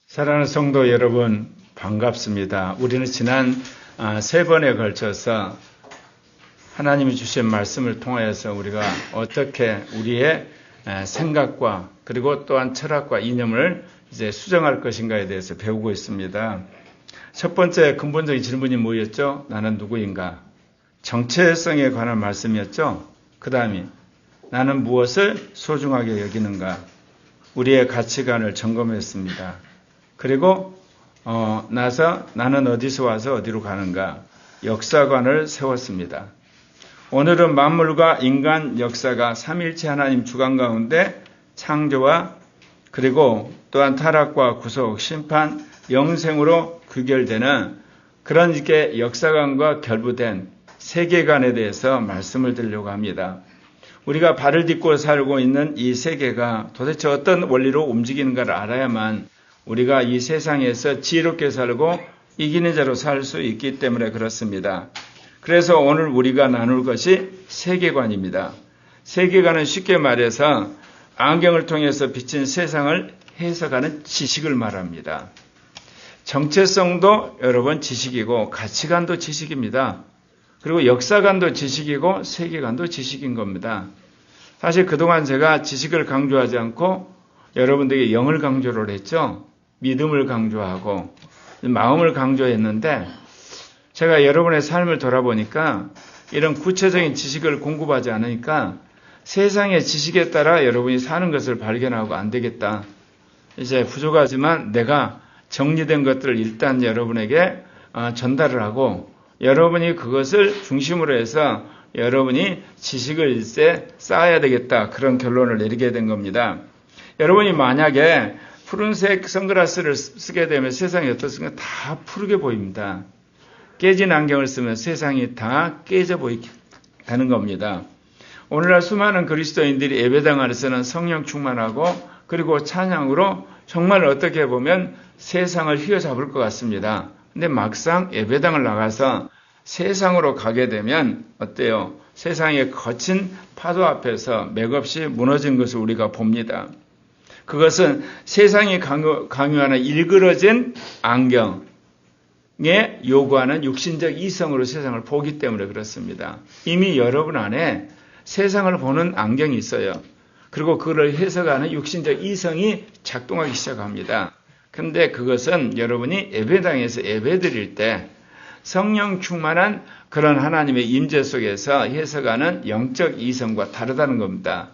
사랑하는 성도 여러분, 반갑습니다. 우리는 지난 3번에 걸쳐서 하나님이 주신 말씀을 통하여서 우리가 어떻게 우리의 생각과 그리고 또한 철학과 이념을 이제 수정할 것인가에 대해서 배우고 있습니다. 첫 번째 근본적인 질문이 뭐였죠? 나는 누구인가? 정체성에 관한 말씀이었죠. 그 다음에 나는 무엇을 소중하게 여기는가? 우리의 가치관을 점검했습니다. 그리고 나서 나는 어디서 와서 어디로 가는가? 역사관을 세웠습니다. 오늘은 만물과 인간 역사가 삼일체 하나님 주관 가운데 창조와 그리고 또한 타락과 구속, 심판, 영생으로 귀결되는 그런 이렇게 역사관과 결부된 세계관에 대해서 말씀을 드리려고 합니다. 우리가 발을 딛고 살고 있는 이 세계가 도대체 어떤 원리로 움직이는가를 알아야만 우리가 이 세상에서 지혜롭게 살고 이기는 자로 살 수 있기 때문에 그렇습니다. 그래서 오늘 우리가 나눌 것이 세계관입니다. 세계관은 쉽게 말해서 안경을 통해서 비친 세상을 해석하는 지식을 말합니다. 정체성도 여러분 지식이고 가치관도 지식입니다. 그리고 역사관도 지식이고 세계관도 지식인 겁니다. 사실 그동안 제가 지식을 강조하지 않고 여러분들에게 영을 강조를 했죠. 믿음을 강조하고 마음을 강조했는데 제가 여러분의 삶을 돌아보니까 이런 구체적인 지식을 공급하지 않으니까 세상의 지식에 따라 여러분이 사는 것을 발견하고 안 되겠다. 이제 부족하지만 내가 정리된 것들을 일단 여러분에게 전달을 하고 여러분이 그것을 중심으로 해서 여러분이 지식을 일세 쌓아야 되겠다. 그런 결론을 내리게 된 겁니다. 여러분이 만약에 푸른색 선글라스를 쓰게 되면 세상이 어떻습니까? 다 푸르게 보입니다. 깨진 안경을 쓰면 세상이 다 깨져 보이게 되는 겁니다. 오늘날 수많은 그리스도인들이 예배당 안에서는 성령 충만하고 그리고 찬양으로 정말 어떻게 보면 세상을 휘어잡을 것 같습니다. 근데 막상 예배당을 나가서 세상으로 가게 되면 어때요? 세상의 거친 파도 앞에서 맥없이 무너진 것을 우리가 봅니다. 그것은 세상이 강요하는 일그러진 안경에 요구하는 육신적 이성으로 세상을 보기 때문에 그렇습니다. 이미 여러분 안에 세상을 보는 안경이 있어요. 그리고 그걸 해석하는 육신적 이성이 작동하기 시작합니다. 그런데 그것은 여러분이 예배당에서 예배드릴 때 성령 충만한 그런 하나님의 임재 속에서 해석하는 영적 이성과 다르다는 겁니다.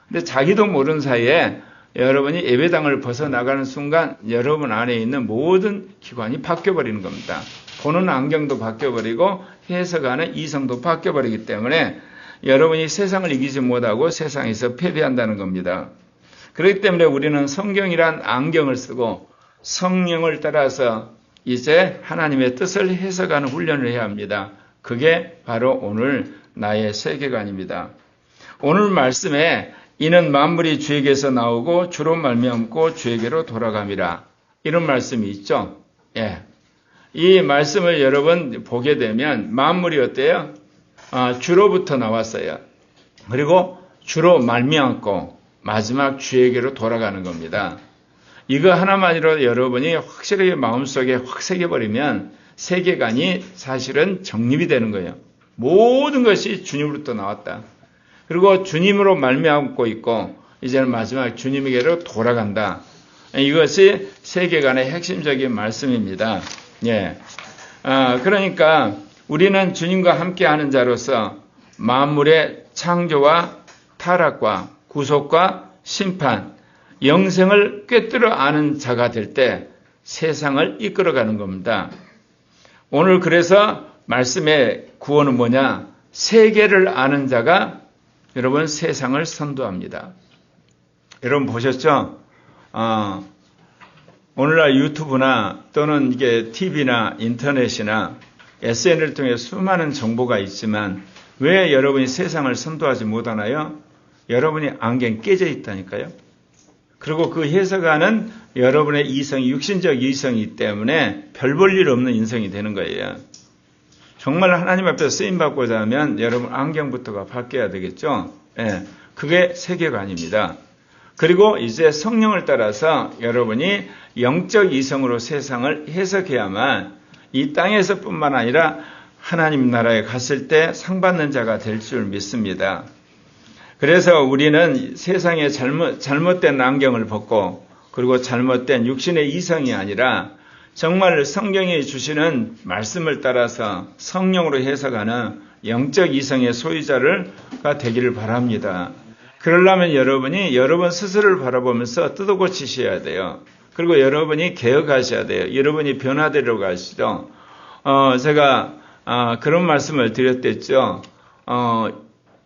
근데 자기도 모르는 사이에 여러분이 예배당을 벗어나가는 순간 여러분 안에 있는 모든 기관이 바뀌어버리는 겁니다. 보는 안경도 바뀌어버리고 해석하는 이성도 바뀌어버리기 때문에 여러분이 세상을 이기지 못하고 세상에서 패배한다는 겁니다. 그렇기 때문에 우리는 성경이란 안경을 쓰고 성령을 따라서 이제 하나님의 뜻을 해석하는 훈련을 해야 합니다. 그게 바로 오늘 나의 세계관입니다. 오늘 말씀에 이는 만물이 주에게서 나오고 주로 말미암고 주에게로 돌아감이라. 이런 말씀이 있죠. 예. 이 말씀을 여러분 보게 되면 만물이 어때요? 주로부터 나왔어요. 그리고 주로 말미암고 마지막 주에게로 돌아가는 겁니다. 이거 하나만으로 여러분이 확실하게 마음속에 확 새겨버리면 세계관이 사실은 정립이 되는 거예요. 모든 것이 주님으로부터 나왔다. 그리고 주님으로 말미암고 있고 이제는 마지막 주님에게로 돌아간다. 이것이 세계관의 핵심적인 말씀입니다. 예. 그러니까 우리는 주님과 함께하는 자로서 만물의 창조와 타락과 구속과 심판, 영생을 꿰뚫어 아는 자가 될 때 세상을 이끌어가는 겁니다. 오늘 그래서 말씀의 구원은 뭐냐? 세계를 아는 자가 여러분 세상을 선도합니다. 여러분 보셨죠? 오늘날 유튜브나 또는 이게 TV나 인터넷이나 SNS를 통해 수많은 정보가 있지만 왜 여러분이 세상을 선도하지 못하나요? 여러분이 안경이 깨져 있다니까요. 그리고 그 해석하는 여러분의 이성이 육신적 이성이기 때문에 별 볼 일 없는 인성이 되는 거예요. 정말 하나님 앞에서 쓰임받고자 하면 여러분 안경부터가 바뀌어야 되겠죠. 예, 그게 세계관입니다. 그리고 이제 성령을 따라서 여러분이 영적 이성으로 세상을 해석해야만 이 땅에서뿐만 아니라 하나님 나라에 갔을 때 상받는 자가 될 줄 믿습니다. 그래서 우리는 세상에 잘못된 안경을 벗고 그리고 잘못된 육신의 이성이 아니라 정말 성경이 주시는 말씀을 따라서 성령으로 해석하는 영적 이성의 소유자가 되기를 바랍니다. 그러려면 여러분이 여러분 스스로를 바라보면서 뜯어고치셔야 돼요. 그리고 여러분이 개혁하셔야 돼요. 여러분이 변화되려고 하시죠. 제가 그런 말씀을 드렸댔죠.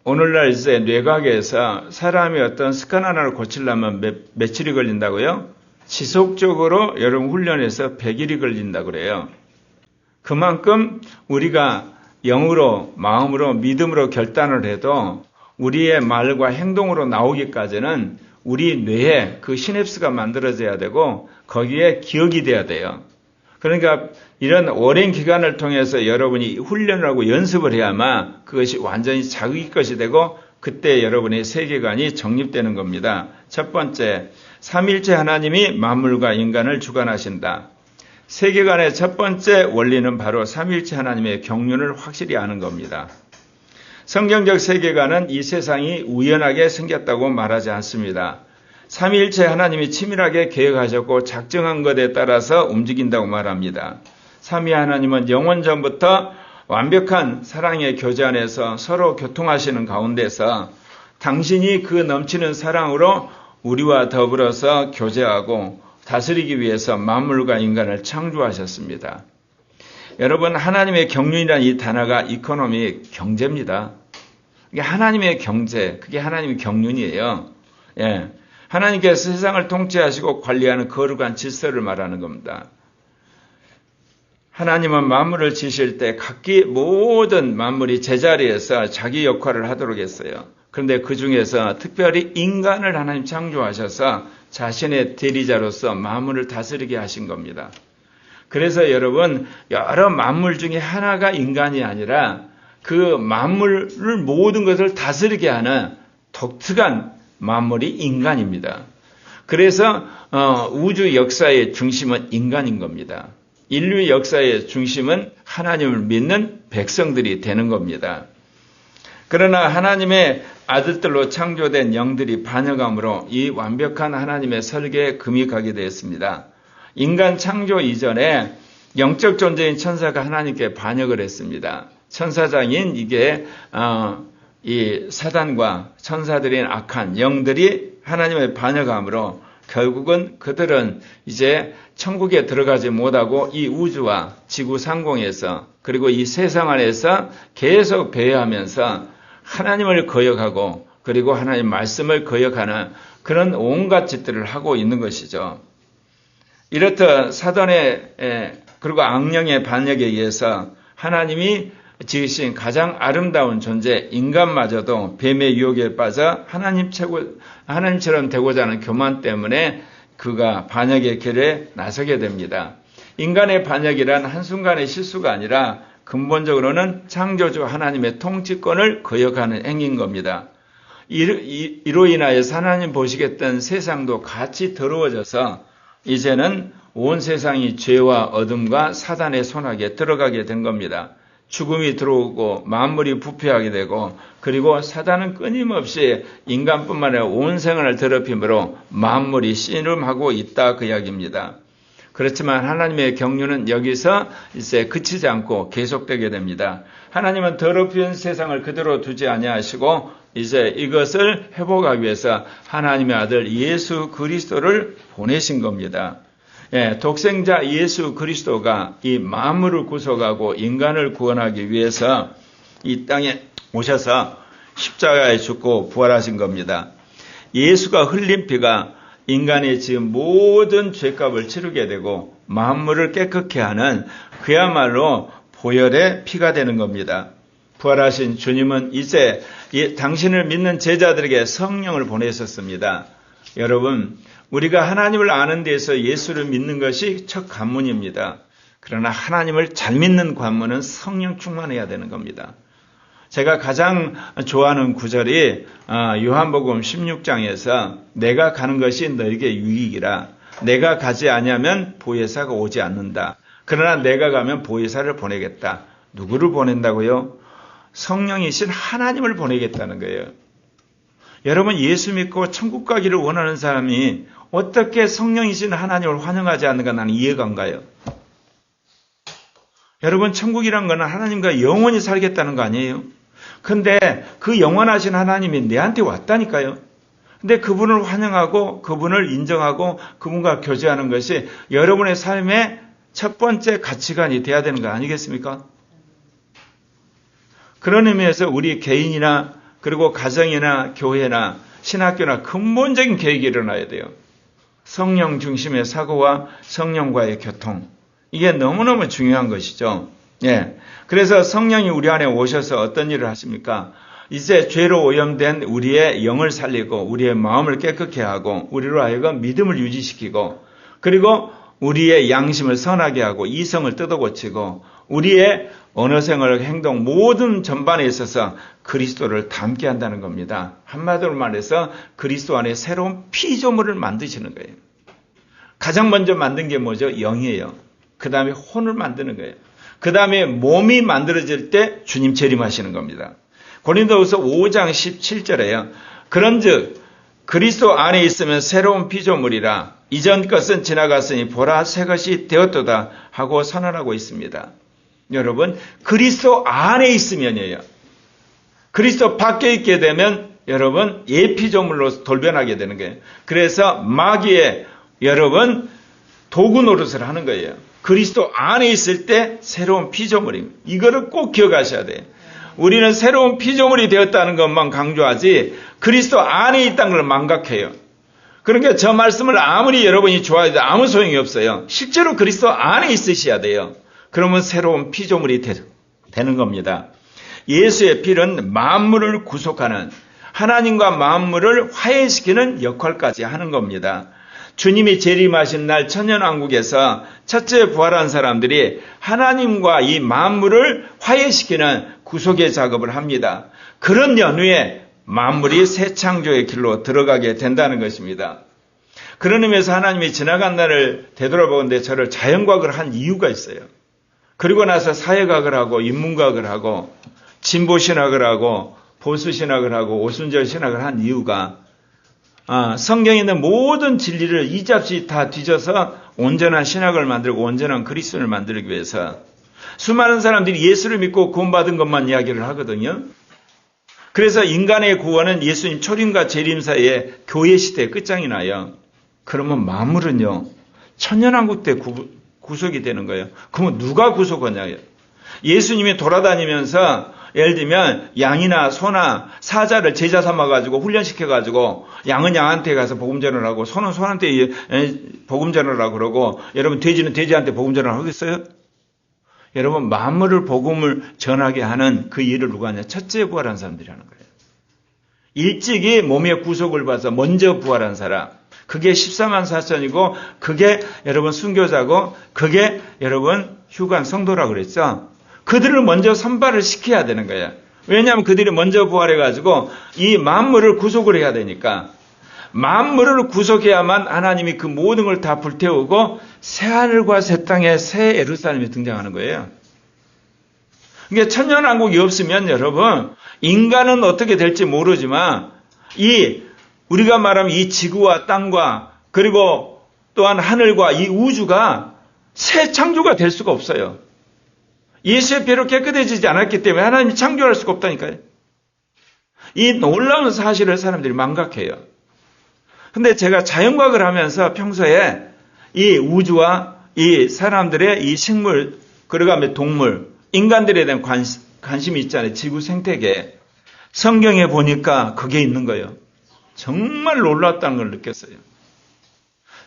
오늘날 이제 뇌과학에서 사람이 어떤 습관 하나를 고치려면 며칠이 걸린다고요? 지속적으로 여러분 훈련해서 100일이 걸린다고 그래요. 그만큼 우리가 영으로, 마음으로, 믿음으로 결단을 해도 우리의 말과 행동으로 나오기까지는 우리 뇌에 그 시냅스가 만들어져야 되고 거기에 기억이 돼야 돼요. 그러니까 이런 오랜 기간을 통해서 여러분이 훈련을 하고 연습을 해야만 그것이 완전히 자기 것이 되고 그때 여러분의 세계관이 정립되는 겁니다. 첫 번째, 삼위일체 하나님이 만물과 인간을 주관하신다. 세계관의 첫 번째 원리는 바로 삼위일체 하나님의 경륜을 확실히 아는 겁니다. 성경적 세계관은 이 세상이 우연하게 생겼다고 말하지 않습니다. 삼위일체 하나님이 치밀하게 계획하셨고 작정한 것에 따라서 움직인다고 말합니다. 삼위 하나님은 영원 전부터 완벽한 사랑의 교제 안에서 서로 교통하시는 가운데서 당신이 그 넘치는 사랑으로 우리와 더불어서 교제하고 다스리기 위해서 만물과 인간을 창조하셨습니다. 여러분, 하나님의 경륜이라는 이 단어가 이코노믹 경제입니다. 이게 하나님의 경제, 그게 하나님의 경륜이에요. 예. 하나님께서 세상을 통치하시고 관리하는 거룩한 질서를 말하는 겁니다. 하나님은 만물을 지으실 때 각기 모든 만물이 제자리에서 자기 역할을 하도록 했어요. 그런데 그 중에서 특별히 인간을 하나님 창조하셔서 자신의 대리자로서 만물을 다스리게 하신 겁니다. 그래서 여러분, 여러 만물 중에 하나가 인간이 아니라 그 만물을 모든 것을 다스리게 하는 독특한 만물이 인간입니다. 그래서 우주 역사의 중심은 인간인 겁니다. 인류 역사의 중심은 하나님을 믿는 백성들이 되는 겁니다. 그러나 하나님의 아들들로 창조된 영들이 반역함으로 이 완벽한 하나님의 설계에 금이 가게 되었습니다. 인간 창조 이전에 영적 존재인 천사가 하나님께 반역을 했습니다. 천사장인 이게 이 사단과 천사들인 악한 영들이 하나님의 반역함으로 결국은 그들은 이제 천국에 들어가지 못하고 이 우주와 지구 상공에서 그리고 이 세상 안에서 계속 배회하면서 하나님을 거역하고 그리고 하나님 말씀을 거역하는 그런 온갖 짓들을 하고 있는 것이죠. 이렇듯 사단의 그리고 악령의 반역에 의해서 하나님이 지으신 가장 아름다운 존재 인간마저도 뱀의 유혹에 빠져 하나님처럼 되고자 하는 교만 때문에 그가 반역의 길에 나서게 됩니다. 인간의 반역이란 한순간의 실수가 아니라 근본적으로는 창조주 하나님의 통치권을 거역하는 행위인 겁니다. 이로 인하여서 하나님 보시겠던 세상도 같이 더러워져서 이제는 온 세상이 죄와 어둠과 사단의 손아귀에 들어가게 된 겁니다. 죽음이 들어오고 만물이 부패하게 되고 그리고 사단은 끊임없이 인간뿐만 아니라 온 생을 더럽힘으로 만물이 씨름하고 있다 그 이야기입니다. 그렇지만 하나님의 경륜은 여기서 이제 그치지 않고 계속되게 됩니다. 하나님은 더럽힌 세상을 그대로 두지 아니하시고 이제 이것을 회복하기 위해서 하나님의 아들 예수 그리스도를 보내신 겁니다. 독생자 예수 그리스도가 이 만물을 구속하고 인간을 구원하기 위해서 이 땅에 오셔서 십자가에 죽고 부활하신 겁니다. 예수가 흘린 피가 인간이 지은 모든 죄값을 치르게 되고 만물을 깨끗게 하는 그야말로 보혈의 피가 되는 겁니다. 부활하신 주님은 이제 당신을 믿는 제자들에게 성령을 보내셨습니다. 여러분, 우리가 하나님을 아는 데에서 예수를 믿는 것이 첫 관문입니다. 그러나 하나님을 잘 믿는 관문은 성령 충만해야 되는 겁니다. 제가 가장 좋아하는 구절이 요한복음 16장에서 내가 가는 것이 너에게 유익이라. 내가 가지 아니하면 보혜사가 오지 않는다. 그러나 내가 가면 보혜사를 보내겠다. 누구를 보낸다고요? 성령이신 하나님을 보내겠다는 거예요. 여러분, 예수 믿고 천국 가기를 원하는 사람이 어떻게 성령이신 하나님을 환영하지 않는가 나는 이해가 안 가요. 여러분, 천국이란 거는 하나님과 영원히 살겠다는 거 아니에요? 근데 그 영원하신 하나님이 내한테 왔다니까요. 근데 그분을 환영하고 그분을 인정하고 그분과 교제하는 것이 여러분의 삶의 첫 번째 가치관이 돼야 되는 거 아니겠습니까? 그런 의미에서 우리 개인이나 그리고 가정이나 교회나 신학교나 근본적인 계획이 일어나야 돼요. 성령 중심의 사고와 성령과의 교통. 이게 너무너무 중요한 것이죠. 예. 그래서 성령이 우리 안에 오셔서 어떤 일을 하십니까? 이제 죄로 오염된 우리의 영을 살리고 우리의 마음을 깨끗게 하고 우리로 하여금 믿음을 유지시키고 그리고 우리의 양심을 선하게 하고 이성을 뜯어고치고 우리의 언어생활, 행동 모든 전반에 있어서 그리스도를 닮게 한다는 겁니다. 한마디로 말해서 그리스도 안에 새로운 피조물을 만드시는 거예요. 가장 먼저 만든 게 뭐죠? 영이에요. 그 다음에 혼을 만드는 거예요. 그 다음에 몸이 만들어질 때 주님 재림하시는 겁니다. 고린도후서 5장 17절에요. 그런즉 그리스도 안에 있으면 새로운 피조물이라 이전 것은 지나갔으니 보라 새 것이 되었도다 하고 선언하고 있습니다. 여러분, 그리스도 안에 있으면이에요. 그리스도 밖에 있게 되면 여러분 예피조물로 돌변하게 되는 거예요. 그래서 마귀의 여러분 도구 노릇을 하는 거예요. 그리스도 안에 있을 때 새로운 피조물입니다. 이거를 꼭 기억하셔야 돼요. 우리는 새로운 피조물이 되었다는 것만 강조하지 그리스도 안에 있다는 걸 망각해요. 그러니까 저 말씀을 아무리 여러분이 좋아해도 아무 소용이 없어요. 실제로 그리스도 안에 있으셔야 돼요. 그러면 새로운 피조물이 되는 겁니다. 예수의 피는 만물을 구속하는 하나님과 만물을 화해시키는 역할까지 하는 겁니다. 주님이 재림하신 날 천년왕국에서 첫째 부활한 사람들이 하나님과 이 만물을 화해시키는 구속의 작업을 합니다. 그런 연후에 만물이 새 창조의 길로 들어가게 된다는 것입니다. 그런 의미에서 하나님이 지나간 날을 되돌아보는데 저를 자연과학을 한 이유가 있어요. 그리고 나서 사회과학을 하고 인문과학을 하고 진보신학을 하고 보수신학을 하고 오순절 신학을 한 이유가 성경에 있는 모든 진리를 이잡시 다 뒤져서 온전한 신학을 만들고 온전한 그리스도를 만들기 위해서 수많은 사람들이 예수를 믿고 구원받은 것만 이야기를 하거든요. 그래서 인간의 구원은 예수님 초림과 재림 사이에 교회 시대의 끝장이 나요. 그러면 만물은요. 천년왕국 때 구속이 되는 거예요. 그러면 누가 구속하냐요. 예수님이 돌아다니면서 예를 들면 양이나 소나 사자를 제자 삼아가지고 훈련시켜가지고 양은 양한테 가서 복음 전하라고 소는 소한테 복음 전하라고 그러고 여러분 돼지는 돼지한테 복음 전하라고 하겠어요? 여러분 만물을 복음을 전하게 하는 그 일을 누가 하냐? 첫째 부활한 사람들이 하는 거예요. 일찍이 몸의 구속을 받아서 먼저 부활한 사람. 그게 14만 4천이고 그게 여러분 순교자고 그게 여러분 휴관 성도라고 그랬죠. 그들을 먼저 선발을 시켜야 되는 거예요. 왜냐하면 그들이 먼저 부활해가지고 이 만물을 구속을 해야 되니까 만물을 구속해야만 하나님이 그 모든 걸 다 불태우고 새하늘과 새 땅에 새 예루살렘이 등장하는 거예요. 그러니까 천년왕국이 없으면 여러분 인간은 어떻게 될지 모르지만 우리가 말하면 이 지구와 땅과 그리고 또한 하늘과 이 우주가 새 창조가 될 수가 없어요. 예수의 피로 깨끗해지지 않았기 때문에 하나님이 창조할 수가 없다니까요. 이 놀라운 사실을 사람들이 망각해요. 근데 제가 자연과학을 하면서 평소에 이 우주와 이 사람들의 이 식물, 그러고 동물, 인간들에 대한 관심이 있잖아요. 지구 생태계에. 성경에 보니까 그게 있는 거예요. 정말 놀랐다는 걸 느꼈어요.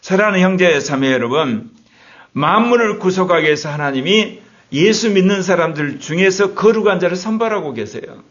사랑하는 형제 자매 여러분, 만물을 구속하기 위해서 하나님이 예수 믿는 사람들 중에서 거룩한 자를 선발하고 계세요.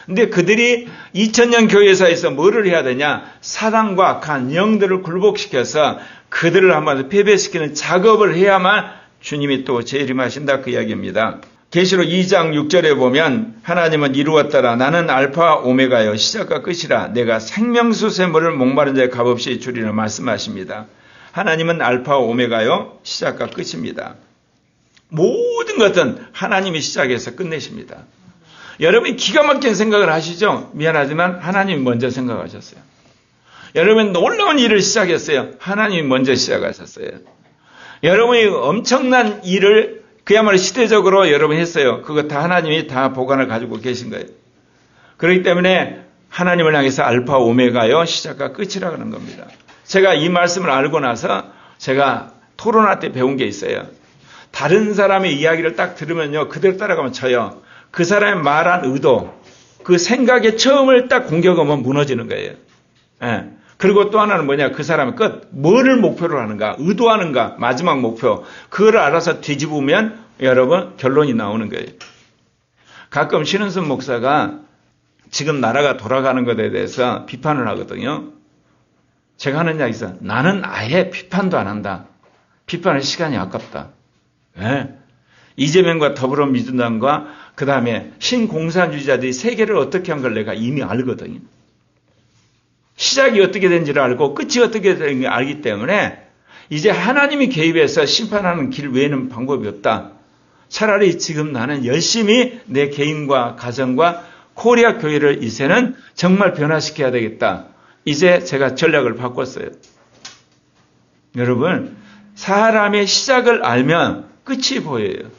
근데 그들이 2000년 교회사에서 뭐를 해야 되냐? 사단과 악한 영들을 굴복시켜서 그들을 한마디로 패배시키는 작업을 해야만 주님이 또 재림하신다 그 이야기입니다. 계시록 2장 6절에 보면 하나님은 이루었더라. 나는 알파 오메가요 시작과 끝이라. 내가 생명수 샘물을 목마른 자의 값없이 주리라 말씀하십니다. 하나님은 알파 오메가요 시작과 끝입니다. 모든 것은 하나님이 시작해서 끝내십니다. 여러분이 기가 막힌 생각을 하시죠? 미안하지만 하나님이 먼저 생각하셨어요. 여러분 놀라운 일을 시작했어요. 하나님이 먼저 시작하셨어요. 여러분이 엄청난 일을 그야말로 시대적으로 여러분 했어요. 그거 다 하나님이 다 보관을 가지고 계신 거예요. 그렇기 때문에 하나님을 향해서 알파 오메가요 시작과 끝이라고 하는 겁니다. 제가 이 말씀을 알고 나서 제가 토론할 때 배운 게 있어요. 다른 사람의 이야기를 딱 들으면요 그대로 따라가면 쳐요. 그 사람의 말한 의도, 그 생각의 처음을 딱 공격하면 무너지는 거예요. 예. 그리고 또 하나는 뭐냐, 그 사람의 끝, 뭐를 목표로 하는가, 의도하는가, 마지막 목표, 그걸 알아서 뒤집으면 여러분 결론이 나오는 거예요. 가끔 신은순 목사가 지금 나라가 돌아가는 것에 대해서 비판을 하거든요. 제가 하는 이야기 있어요. 나는 아예 비판도 안 한다. 비판할 시간이 아깝다. 네. 이재명과 더불어민주당과 그 다음에 신공산주의자들이 세계를 어떻게 한 걸 내가 이미 알거든요. 시작이 어떻게 된지를 알고 끝이 어떻게 되는지 알기 때문에 이제 하나님이 개입해서 심판하는 길 외에는 방법이 없다. 차라리 지금 나는 열심히 내 개인과 가정과 코리아 교회를 이제는 정말 변화시켜야 되겠다. 이제 제가 전략을 바꿨어요. 여러분, 사람의 시작을 알면 끝이 보여요.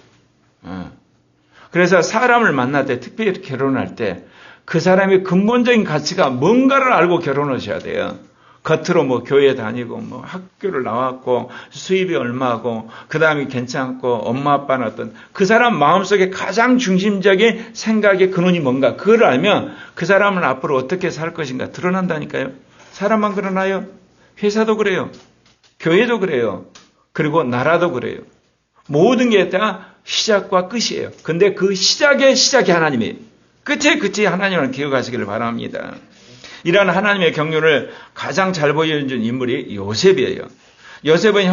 그래서 사람을 만날 때, 특별히 결혼할 때 그 사람의 근본적인 가치가 뭔가를 알고 결혼하셔야 돼요. 겉으로 뭐 교회 다니고 뭐 학교를 나왔고 수입이 얼마고 그 다음에 괜찮고 엄마 아빠는 어떤 그 사람 마음속에 가장 중심적인 생각의 근원이 뭔가 그걸 알면 그 사람은 앞으로 어떻게 살 것인가 드러난다니까요. 사람만 그러나요? 회사도 그래요. 교회도 그래요. 그리고 나라도 그래요. 모든 게 다 시작과 끝이에요. 근데 그 시작이 하나님이에요. 끝이 하나님을 기억하시기를 바랍니다. 이러한 하나님의 경륜을 가장 잘 보여준 인물이 요셉이에요. 요셉은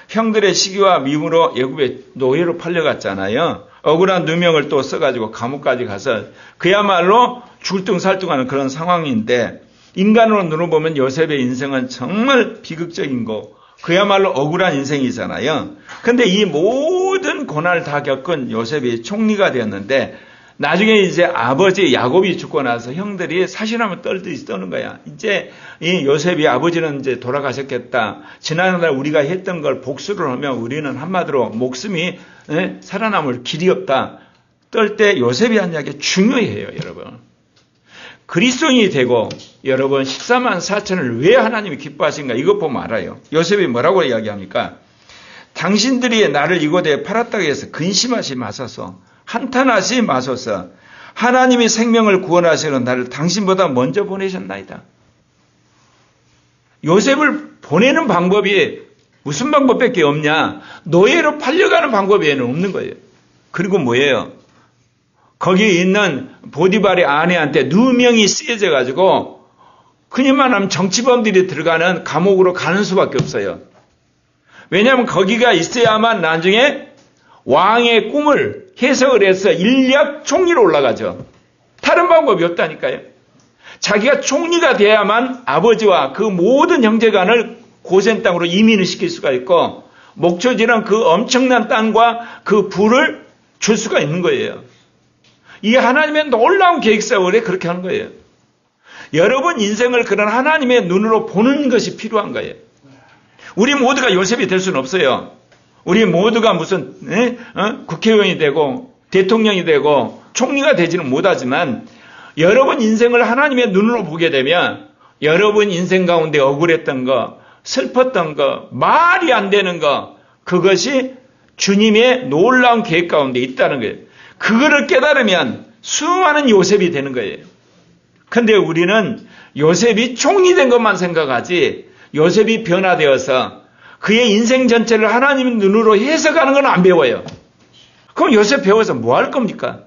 형들의 시기와 미움으로 애굽에 노예로 팔려갔잖아요. 억울한 누명을 또 써가지고 감옥까지 가서 그야말로 죽을둥살둥하는 그런 상황인데 인간으로 눈으로 보면 요셉의 인생은 정말 비극적인 거 그야말로 억울한 인생이잖아요. 근데 이 모든 고난을 다 겪은 요셉이 총리가 되었는데 나중에 이제 아버지 야곱이 죽고 나서 형들이 사실하면 떨듯이 떠는 거야. 이제 이 요셉이 아버지는 이제 돌아가셨겠다. 지난날 우리가 했던 걸 복수를 하면 우리는 한마디로 목숨이 살아남을 길이 없다. 떨 때 요셉이 한 이야기 중요해요, 여러분. 그리스도인이 되고 여러분 14만 4천을 왜 하나님이 기뻐하신가 이것 보면 알아요. 요셉이 뭐라고 이야기합니까? 당신들이 나를 이곳에 팔았다고 해서 근심하지 마소서. 한탄하지 마소서. 하나님이 생명을 구원하시는 나를 당신보다 먼저 보내셨나이다. 요셉을 보내는 방법이 무슨 방법밖에 없냐? 노예로 팔려가는 방법 외에는 없는 거예요. 그리고 뭐예요? 거기에 있는 보디발의 아내한테 누명이 쓰여져 가지고 그님만 하면 정치범들이 들어가는 감옥으로 가는 수밖에 없어요. 왜냐하면 거기가 있어야만 나중에 왕의 꿈을 해석을 해서 인력 총리로 올라가죠. 다른 방법이 없다니까요. 자기가 총리가 돼야만 아버지와 그 모든 형제간을 고센 땅으로 이민을 시킬 수가 있고 목초지는 그 엄청난 땅과 그 부를 줄 수가 있는 거예요. 이 하나님의 놀라운 계획사원에 그렇게 하는 거예요. 여러분 인생을 그런 하나님의 눈으로 보는 것이 필요한 거예요. 우리 모두가 요셉이 될 수는 없어요. 우리 모두가 무슨 국회의원이 되고 대통령이 되고 총리가 되지는 못하지만 여러분 인생을 하나님의 눈으로 보게 되면 여러분 인생 가운데 억울했던 거, 슬펐던 거, 말이 안 되는 거 그것이 주님의 놀라운 계획 가운데 있다는 거예요. 그거를 깨달으면 수많은 요셉이 되는 거예요. 근데 우리는 요셉이 총리 된 것만 생각하지 요셉이 변화되어서 그의 인생 전체를 하나님의 눈으로 해석하는 건 안 배워요. 그럼 요셉 배워서 뭐 할 겁니까?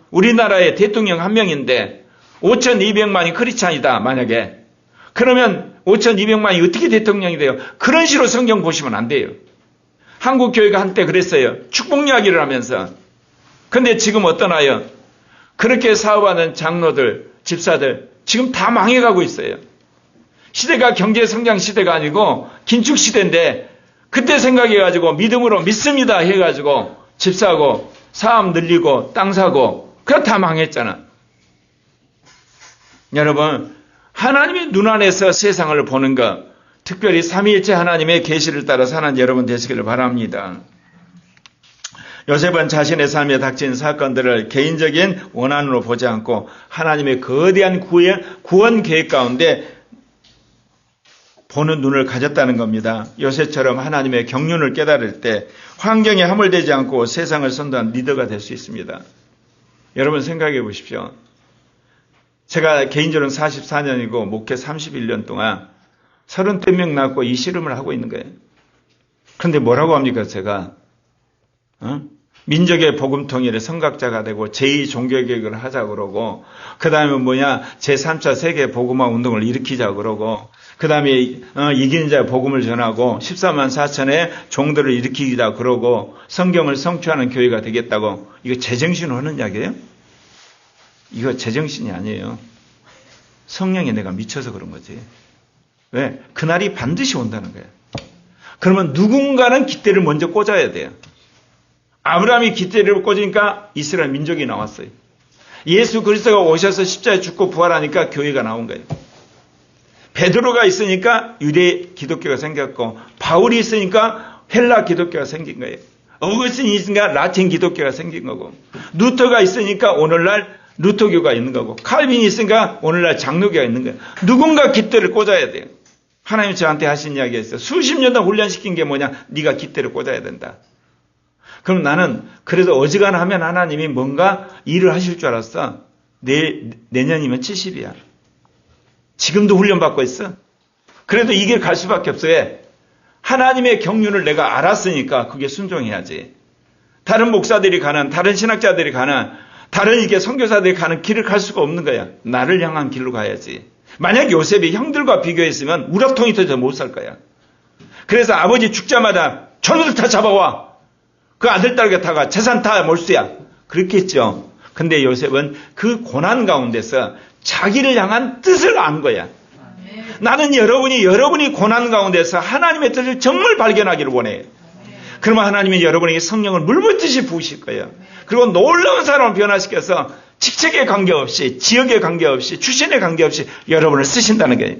우리나라의 대통령 한 명인데 5,200만이 크리스찬이다 만약에. 그러면 5,200만이 어떻게 대통령이 돼요? 그런 식으로 성경 보시면 안 돼요. 한국 교회가 한때 그랬어요. 축복 이야기를 하면서. 근데 지금 어떠나요? 그렇게 사업하는 장로들, 집사들 지금 다 망해가고 있어요. 시대가 경제 성장 시대가 아니고 긴축 시대인데 그때 생각해가지고 믿음으로 믿습니다 해가지고 집 사고 사업 늘리고 땅 사고 그거 다 망했잖아. 여러분, 하나님의 눈 안에서 세상을 보는 것, 특별히 삼위일체 하나님의 계시를 따라 사는 여러분 되시기를 바랍니다. 요셉은 자신의 삶에 닥친 사건들을 개인적인 원한으로 보지 않고 하나님의 거대한 구원 계획 가운데 보는 눈을 가졌다는 겁니다. 요셉처럼 하나님의 경륜을 깨달을 때 환경에 함몰되지 않고 세상을 선도한 리더가 될 수 있습니다. 여러분 생각해 보십시오. 제가 개인적으로는 44년이고 목회 31년 동안 32명 낳고 이 씨름을 하고 있는 거예요. 그런데 뭐라고 합니까 제가? 민족의 복음 통일의 선각자가 되고 제2종교개혁을 하자 그러고 그 다음에 제3차 세계 복음화 운동을 일으키자 그러고 그 다음에 이기는 자의 복음을 전하고 14만 4천의 종들을 일으키자 그러고 성경을 성취하는 교회가 되겠다고. 이거 제정신으로 하는 이야기예요? 이거 제정신이 아니에요. 성령에 내가 미쳐서 그런 거지. 왜? 그날이 반드시 온다는 거예요. 그러면 누군가는 깃대를 먼저 꽂아야 돼요. 아브라함이 깃대를 꽂으니까 이스라엘 민족이 나왔어요. 예수 그리스도가 오셔서 십자가에 죽고 부활하니까 교회가 나온 거예요. 베드로가 있으니까 유대 기독교가 생겼고 바울이 있으니까 헬라 기독교가 생긴 거예요. 어거스틴이 있으니까 라틴 기독교가 생긴 거고 루터가 있으니까 오늘날 루터교가 있는 거고 칼빈이 있으니까 오늘날 장로교가 있는 거예요. 누군가 깃대를 꽂아야 돼요. 하나님이 저한테 하신 이야기가 있어요. 수십 년 동안 훈련시킨 게 뭐냐? 네가 깃대를 꽂아야 된다. 그럼 나는 그래도 어지간하면 하나님이 뭔가 일을 하실 줄 알았어. 내년이면 70이야. 지금도 훈련받고 있어. 그래도 이 길 갈 수밖에 없어요. 하나님의 경륜을 내가 알았으니까 그게 순종해야지. 다른 목사들이 가는, 다른 신학자들이 가는, 다른 이렇게 선교사들이 가는 길을 갈 수가 없는 거야. 나를 향한 길로 가야지. 만약 요셉이 형들과 비교했으면 우라통이 터져 못 살 거야. 그래서 아버지 죽자마자 저놈들 다 잡아와. 그 아들 딸 다가 재산 다 몰수야. 그렇게 했죠. 근데 요셉은 그 고난 가운데서 자기를 향한 뜻을 안 거야. 나는 여러분이 고난 가운데서 하나님의 뜻을 정말 발견하기를 원해요. 그러면 하나님이 여러분에게 성령을 물붓듯이 부으실 거예요. 그리고 놀라운 사람을 변화시켜서 직책에 관계없이, 지역에 관계없이, 출신에 관계없이 여러분을 쓰신다는 거예요.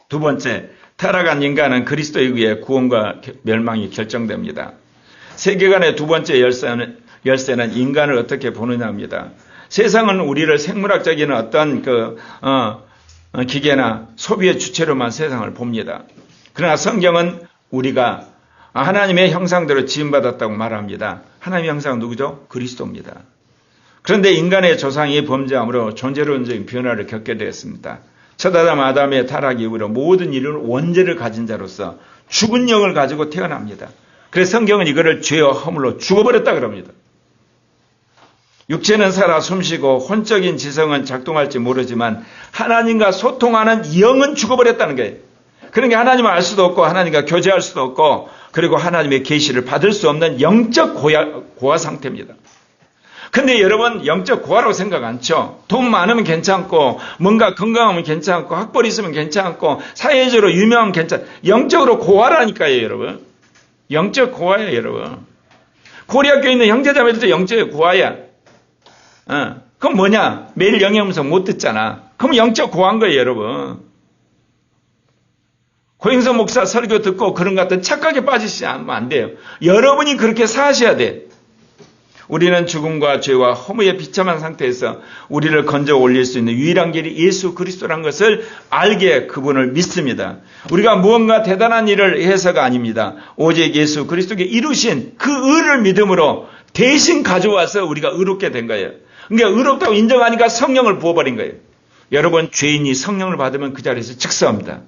두 번째, 타락한 인간은 그리스도에 의해 구원과 멸망이 결정됩니다. 세계관의 두 번째 열쇠는 인간을 어떻게 보느냐입니다. 세상은 우리를 생물학적인 어떤 기계나 소비의 주체로만 세상을 봅니다. 그러나 성경은 우리가 하나님의 형상대로 지음받았다고 말합니다. 하나님의 형상은 누구죠? 그리스도입니다. 그런데 인간의 조상이 범죄함으로 존재론적인 변화를 겪게 되었습니다. 첫 아담의 타락 이후로 모든 인류는 원죄를 가진 자로서 죽은 영을 가지고 태어납니다. 그래서 성경은 이거를 죄와 허물로 죽어버렸다 그럽니다. 육체는 살아 숨쉬고 혼적인 지성은 작동할지 모르지만 하나님과 소통하는 영은 죽어버렸다는 거예요. 그러니까 하나님을 알 수도 없고 하나님과 교제할 수도 없고 그리고 하나님의 계시를 받을 수 없는 영적 고아 상태입니다. 근데 여러분 영적 고아라고 생각 않죠? 돈 많으면 괜찮고 뭔가 건강하면 괜찮고 학벌 있으면 괜찮고 사회적으로 유명하면 괜찮고 영적으로 고아라니까요 여러분. 영적 고아예요 여러분. 고리학교에 있는 형제자매들도 영적 고아야. 그럼 뭐냐? 매일 영양음성 못 듣잖아. 그럼 영적 고아인 거예요 여러분. 고행성 목사 설교 듣고 그런 것 같은 착각에 빠지시지 않으면 안 돼요. 여러분이 그렇게 사셔야 돼. 우리는 죽음과 죄와 허무의 비참한 상태에서 우리를 건져 올릴 수 있는 유일한 길이 예수 그리스도라는 것을 알게 그분을 믿습니다. 우리가 무언가 대단한 일을 해서가 아닙니다. 오직 예수 그리스도께 이루신 그 의를 믿음으로 대신 가져와서 우리가 의롭게 된 거예요. 그러니까 의롭다고 인정하니까 성령을 부어버린 거예요. 여러분 죄인이 성령을 받으면 그 자리에서 즉사합니다.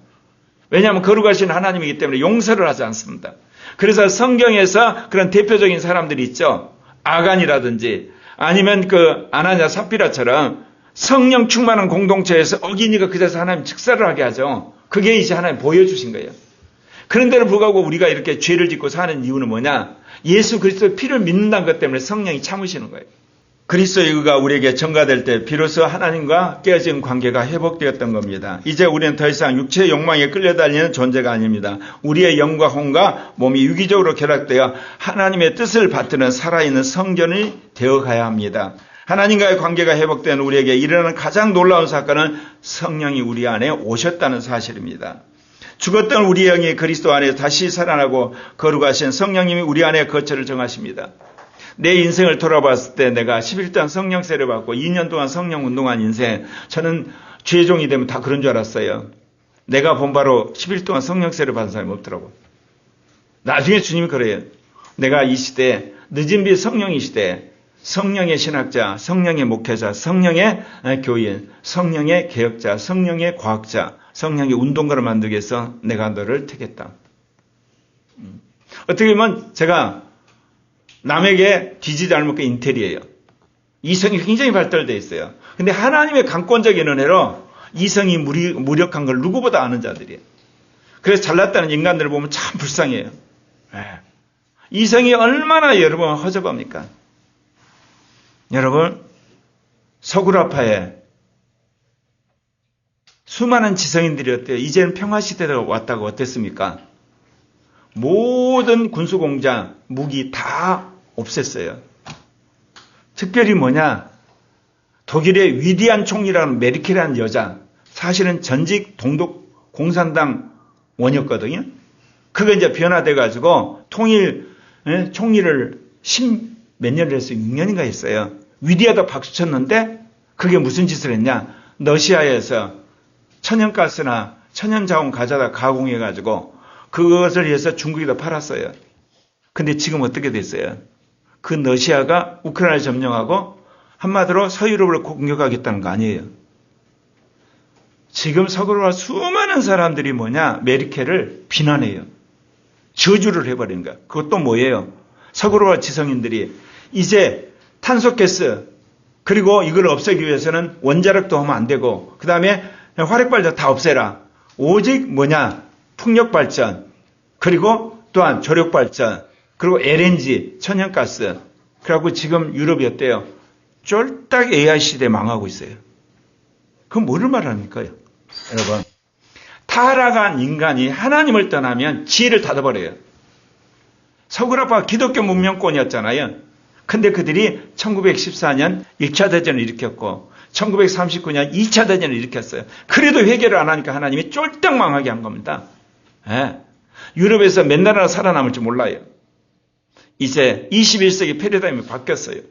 왜냐하면 거룩하신 하나님이기 때문에 용서를 하지 않습니다. 그래서 성경에서 그런 대표적인 사람들이 있죠. 아간이라든지 아니면 그 아나냐 삽비라처럼 성령 충만한 공동체에서 어기니까 그 자리에서 하나님 즉사를 하게 하죠. 그게 이제 하나님 보여주신 거예요. 그런데도 불구하고 우리가 이렇게 죄를 짓고 사는 이유는 뭐냐? 예수 그리스도의 피를 믿는다는 것 때문에 성령이 참으시는 거예요. 그리스도의 의가 우리에게 전가될 때 비로소 하나님과 깨어진 관계가 회복되었던 겁니다. 이제 우리는 더 이상 육체의 욕망에 끌려다니는 존재가 아닙니다. 우리의 영과 혼과 몸이 유기적으로 결합되어 하나님의 뜻을 받드는 살아있는 성전이 되어가야 합니다. 하나님과의 관계가 회복된 우리에게 일어나는 가장 놀라운 사건은 성령이 우리 안에 오셨다는 사실입니다. 죽었던 우리의 영이 그리스도 안에 다시 살아나고 거룩하신 성령님이 우리 안에 거처를 정하십니다. 내 인생을 돌아봤을 때 내가 11단 성령세를 받고 2년 동안 성령 운동한 인생, 저는 죄종이 되면 다 그런 줄 알았어요. 내가 본바로 10일 동안 성령세를 받은 사람이 없더라고. 나중에 주님이 그래요. 내가 이 시대에 늦은 빛 성령의 시대에 성령의 신학자, 성령의 목회자, 성령의 교인, 성령의 개혁자, 성령의 과학자, 성령의 운동가를 만들기 위해서 내가 너를 택했다. 어떻게 보면 제가 남에게 뒤지지 않을 만큼 인텔이에요. 이성이 굉장히 발달되어 있어요. 근데 하나님의 강권적인 은혜로 이성이 무력한 걸 누구보다 아는 자들이에요. 그래서 잘났다는 인간들을 보면 참 불쌍해요. 이성이 얼마나 여러분 허접합니까? 여러분, 서구라파에 수많은 지성인들이 어때요? 이제는 평화시대가 왔다고 어땠습니까? 모든 군수공장, 무기 다 없앴어요. 특별히 뭐냐? 독일의 위대한 총리라는 메르켈이라는 여자, 사실은 전직 동독 공산당 원이었거든요. 그게 이제 변화돼가지고 총리를 몇 년을 했어요? 6년인가 했어요. 위대하다 박수 쳤는데 그게 무슨 짓을 했냐? 러시아에서 천연가스나 천연자원 가져다 가공해가지고 그것을 해서 중국에다 팔았어요. 근데 지금 어떻게 됐어요? 그 러시아가 우크라이나를 점령하고 한마디로 서유럽을 공격하겠다는 거 아니에요. 지금 서구로와 수많은 사람들이 뭐냐? 메르켈을 비난해요. 저주를 해버린 거야. 그것도 뭐예요? 서구로와 지성인들이 이제 탄소가스 그리고 이걸 없애기 위해서는 원자력도 하면 안 되고 그 다음에 화력발전 다 없애라. 오직 뭐냐? 풍력발전 그리고 또한 조력발전 그리고 LNG 천연가스. 그래갖고 지금 유럽이 어때요? 쫄딱 AI 시대에 망하고 있어요. 그건 뭐를 말합니까? 여러분, 타락한 인간이 하나님을 떠나면 지혜를 닫아버려요. 서구라파 기독교 문명권이었잖아요. 근데 그들이 1914년 1차 대전을 일으켰고 1939년 2차 대전을 일으켰어요. 그래도 회개를 안 하니까 하나님이 쫄딱 망하게 한 겁니다. 유럽에서 몇 나라나 살아남을지 몰라요. 이제 21세기 패러다임이 바뀌었어요.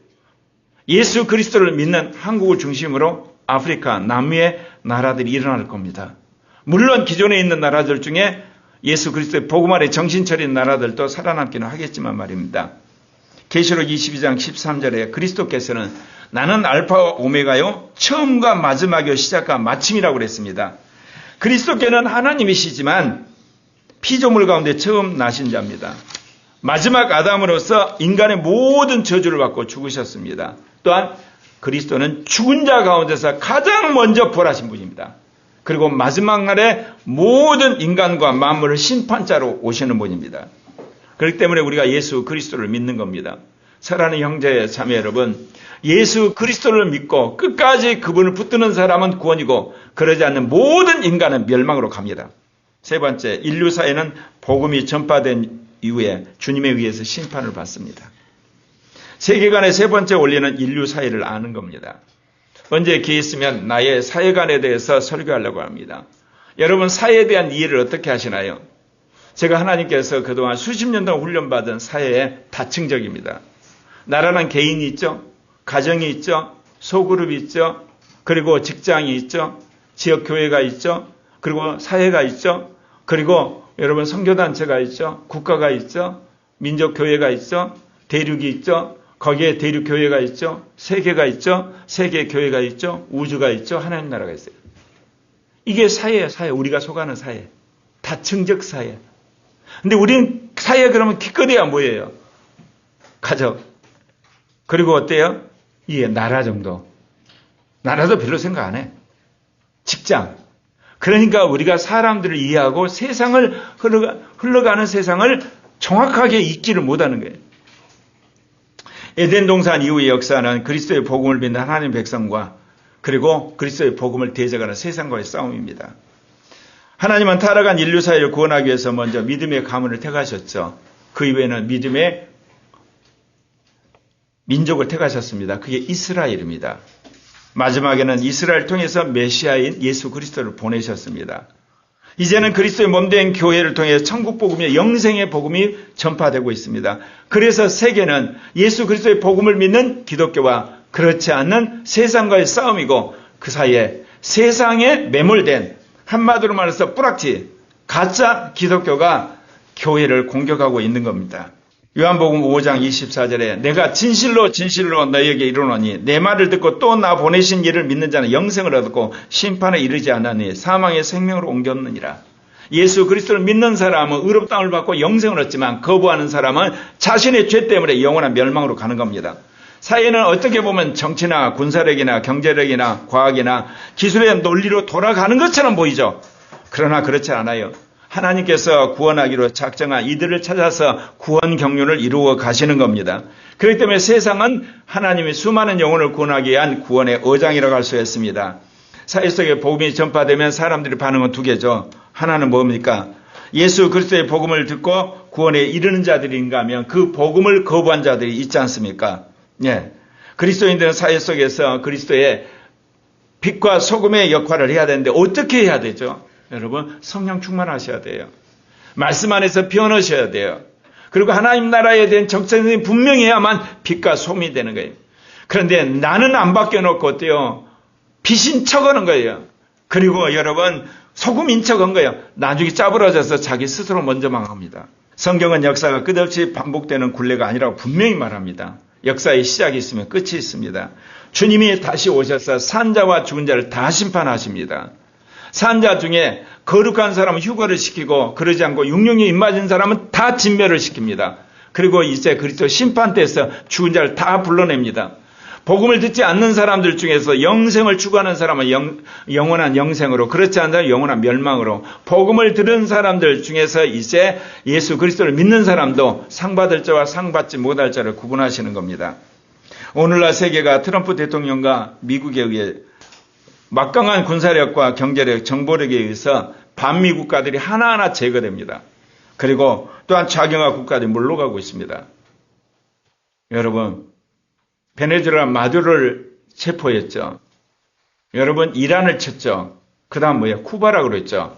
예수 그리스도를 믿는 한국을 중심으로 아프리카, 남미의 나라들이 일어날 겁니다. 물론 기존에 있는 나라들 중에 예수 그리스도의 복음 아래 정신 차린 나라들도 살아남기는 하겠지만 말입니다. 계시록 22장 13절에 그리스도께서는 나는 알파와 오메가요 처음과 마지막이요 시작과 마침이라고 그랬습니다. 그리스도께는 하나님이시지만 피조물 가운데 처음 나신 자입니다. 마지막 아담으로서 인간의 모든 저주를 받고 죽으셨습니다. 또한 그리스도는 죽은 자 가운데서 가장 먼저 부활하신 분입니다. 그리고 마지막 날에 모든 인간과 만물을 심판자로 오시는 분입니다. 그렇기 때문에 우리가 예수 그리스도를 믿는 겁니다. 사랑하는 형제 자매 여러분, 예수 그리스도를 믿고 끝까지 그분을 붙드는 사람은 구원이고 그러지 않는 모든 인간은 멸망으로 갑니다. 세 번째, 인류 사회는 복음이 전파된 이후에 주님에 의해서 심판을 받습니다. 세계관의 세 번째 원리는 인류 사회를 아는 겁니다. 언제 기회 있으면 나의 사회관에 대해서 설교하려고 합니다. 여러분, 사회에 대한 이해를 어떻게 하시나요? 제가 하나님께서 그동안 수십 년 동안 훈련받은 사회의 다층적입니다. 나라는 개인이 있죠. 가정이 있죠. 소그룹이 있죠. 그리고 직장이 있죠. 지역교회가 있죠. 그리고 사회가 있죠. 그리고 여러분 선교단체가 있죠. 국가가 있죠. 민족교회가 있죠. 대륙이 있죠. 거기에 대륙교회가 있죠. 세계가 있죠. 세계교회가 있죠. 우주가 있죠. 하나님 나라가 있어요. 이게 사회예요. 사회. 우리가 속하는 사회. 다층적 사회. 근데 우리는 사회 그러면 기껏해야 뭐예요? 가족. 그리고 어때요? 이게 나라 정도. 나라도 별로 생각 안 해. 직장. 그러니까 우리가 사람들을 이해하고 세상을 흘러가는 세상을 정확하게 읽지를 못하는 거예요. 에덴 동산 이후의 역사는 그리스도의 복음을 믿는 하나님 백성과 그리고 그리스도의 복음을 대적하는 세상과의 싸움입니다. 하나님은 타락한 인류 사회를 구원하기 위해서 먼저 믿음의 가문을 택하셨죠. 그 이후에는 믿음의 민족을 택하셨습니다. 그게 이스라엘입니다. 마지막에는 이스라엘을 통해서 메시아인 예수 그리스도를 보내셨습니다. 이제는 그리스도의 몸된 교회를 통해 천국 복음의 영생의 복음이 전파되고 있습니다. 그래서 세계는 예수 그리스도의 복음을 믿는 기독교와 그렇지 않는 세상과의 싸움이고 그 사이에 세상에 매몰된 한마디로 말해서 뿌락지 가짜 기독교가 교회를 공격하고 있는 겁니다. 요한복음 5장 24절에 내가 진실로 너희에게 이르노니 내 말을 듣고 또 나 보내신 이를 믿는 자는 영생을 얻고 심판에 이르지 않으니 사망의 생명으로 옮겼느니라. 예수 그리스도를 믿는 사람은 의롭다함을 받고 영생을 얻지만 거부하는 사람은 자신의 죄 때문에 영원한 멸망으로 가는 겁니다. 사회는 어떻게 보면 정치나 군사력이나 경제력이나 과학이나 기술의 논리로 돌아가는 것처럼 보이죠. 그러나 그렇지 않아요. 하나님께서 구원하기로 작정한 이들을 찾아서 구원 경륜을 이루어 가시는 겁니다. 그렇기 때문에 세상은 하나님이 수많은 영혼을 구원하기 위한 구원의 어장이라고 할 수 있습니다. 사회 속에 복음이 전파되면 사람들의 반응은 두 개죠. 하나는 뭡니까? 예수 그리스도의 복음을 듣고 구원에 이르는 자들인가 하면 그 복음을 거부한 자들이 있지 않습니까? 예. 그리스도인들은 사회 속에서 그리스도의 빛과 소금의 역할을 해야 되는데 어떻게 해야 되죠? 여러분, 성령 충만하셔야 돼요. 말씀 안에서 변하셔야 돼요. 그리고 하나님 나라에 대한 정체성이 분명해야만 빛과 소금이 되는 거예요. 그런데 나는 안 바뀌어놓고 어때요? 빛인 척하는 거예요. 그리고 여러분, 소금인 척한 거예요. 나중에 짜부러져서 자기 스스로 먼저 망합니다. 성경은 역사가 끝없이 반복되는 굴레가 아니라고 분명히 말합니다. 역사의 시작이 있으면 끝이 있습니다. 주님이 다시 오셔서 산자와 죽은 자를 다 심판하십니다. 산자 중에 거룩한 사람은 휴거를 시키고 그러지 않고 육령에 입맞은 사람은 다 진멸을 시킵니다. 그리고 이제 그리스도 심판대에서 죽은 자를 다 불러냅니다. 복음을 듣지 않는 사람들 중에서 영생을 추구하는 사람은 영원한 영생으로, 그렇지 않은 사람은 영원한 멸망으로, 복음을 들은 사람들 중에서 이제 예수 그리스도를 믿는 사람도 상 받을 자와 상 받지 못할 자를 구분하시는 겁니다. 오늘날 세계가 트럼프 대통령과 미국에 의해 막강한 군사력과 경제력, 정보력에 의해서 반미 국가들이 하나하나 제거됩니다. 그리고 또한 좌경화 국가들이 물러가고 있습니다. 여러분, 베네수엘라 마두로를 체포했죠. 여러분, 이란을 쳤죠. 그 다음 뭐예요? 쿠바라고 그랬죠.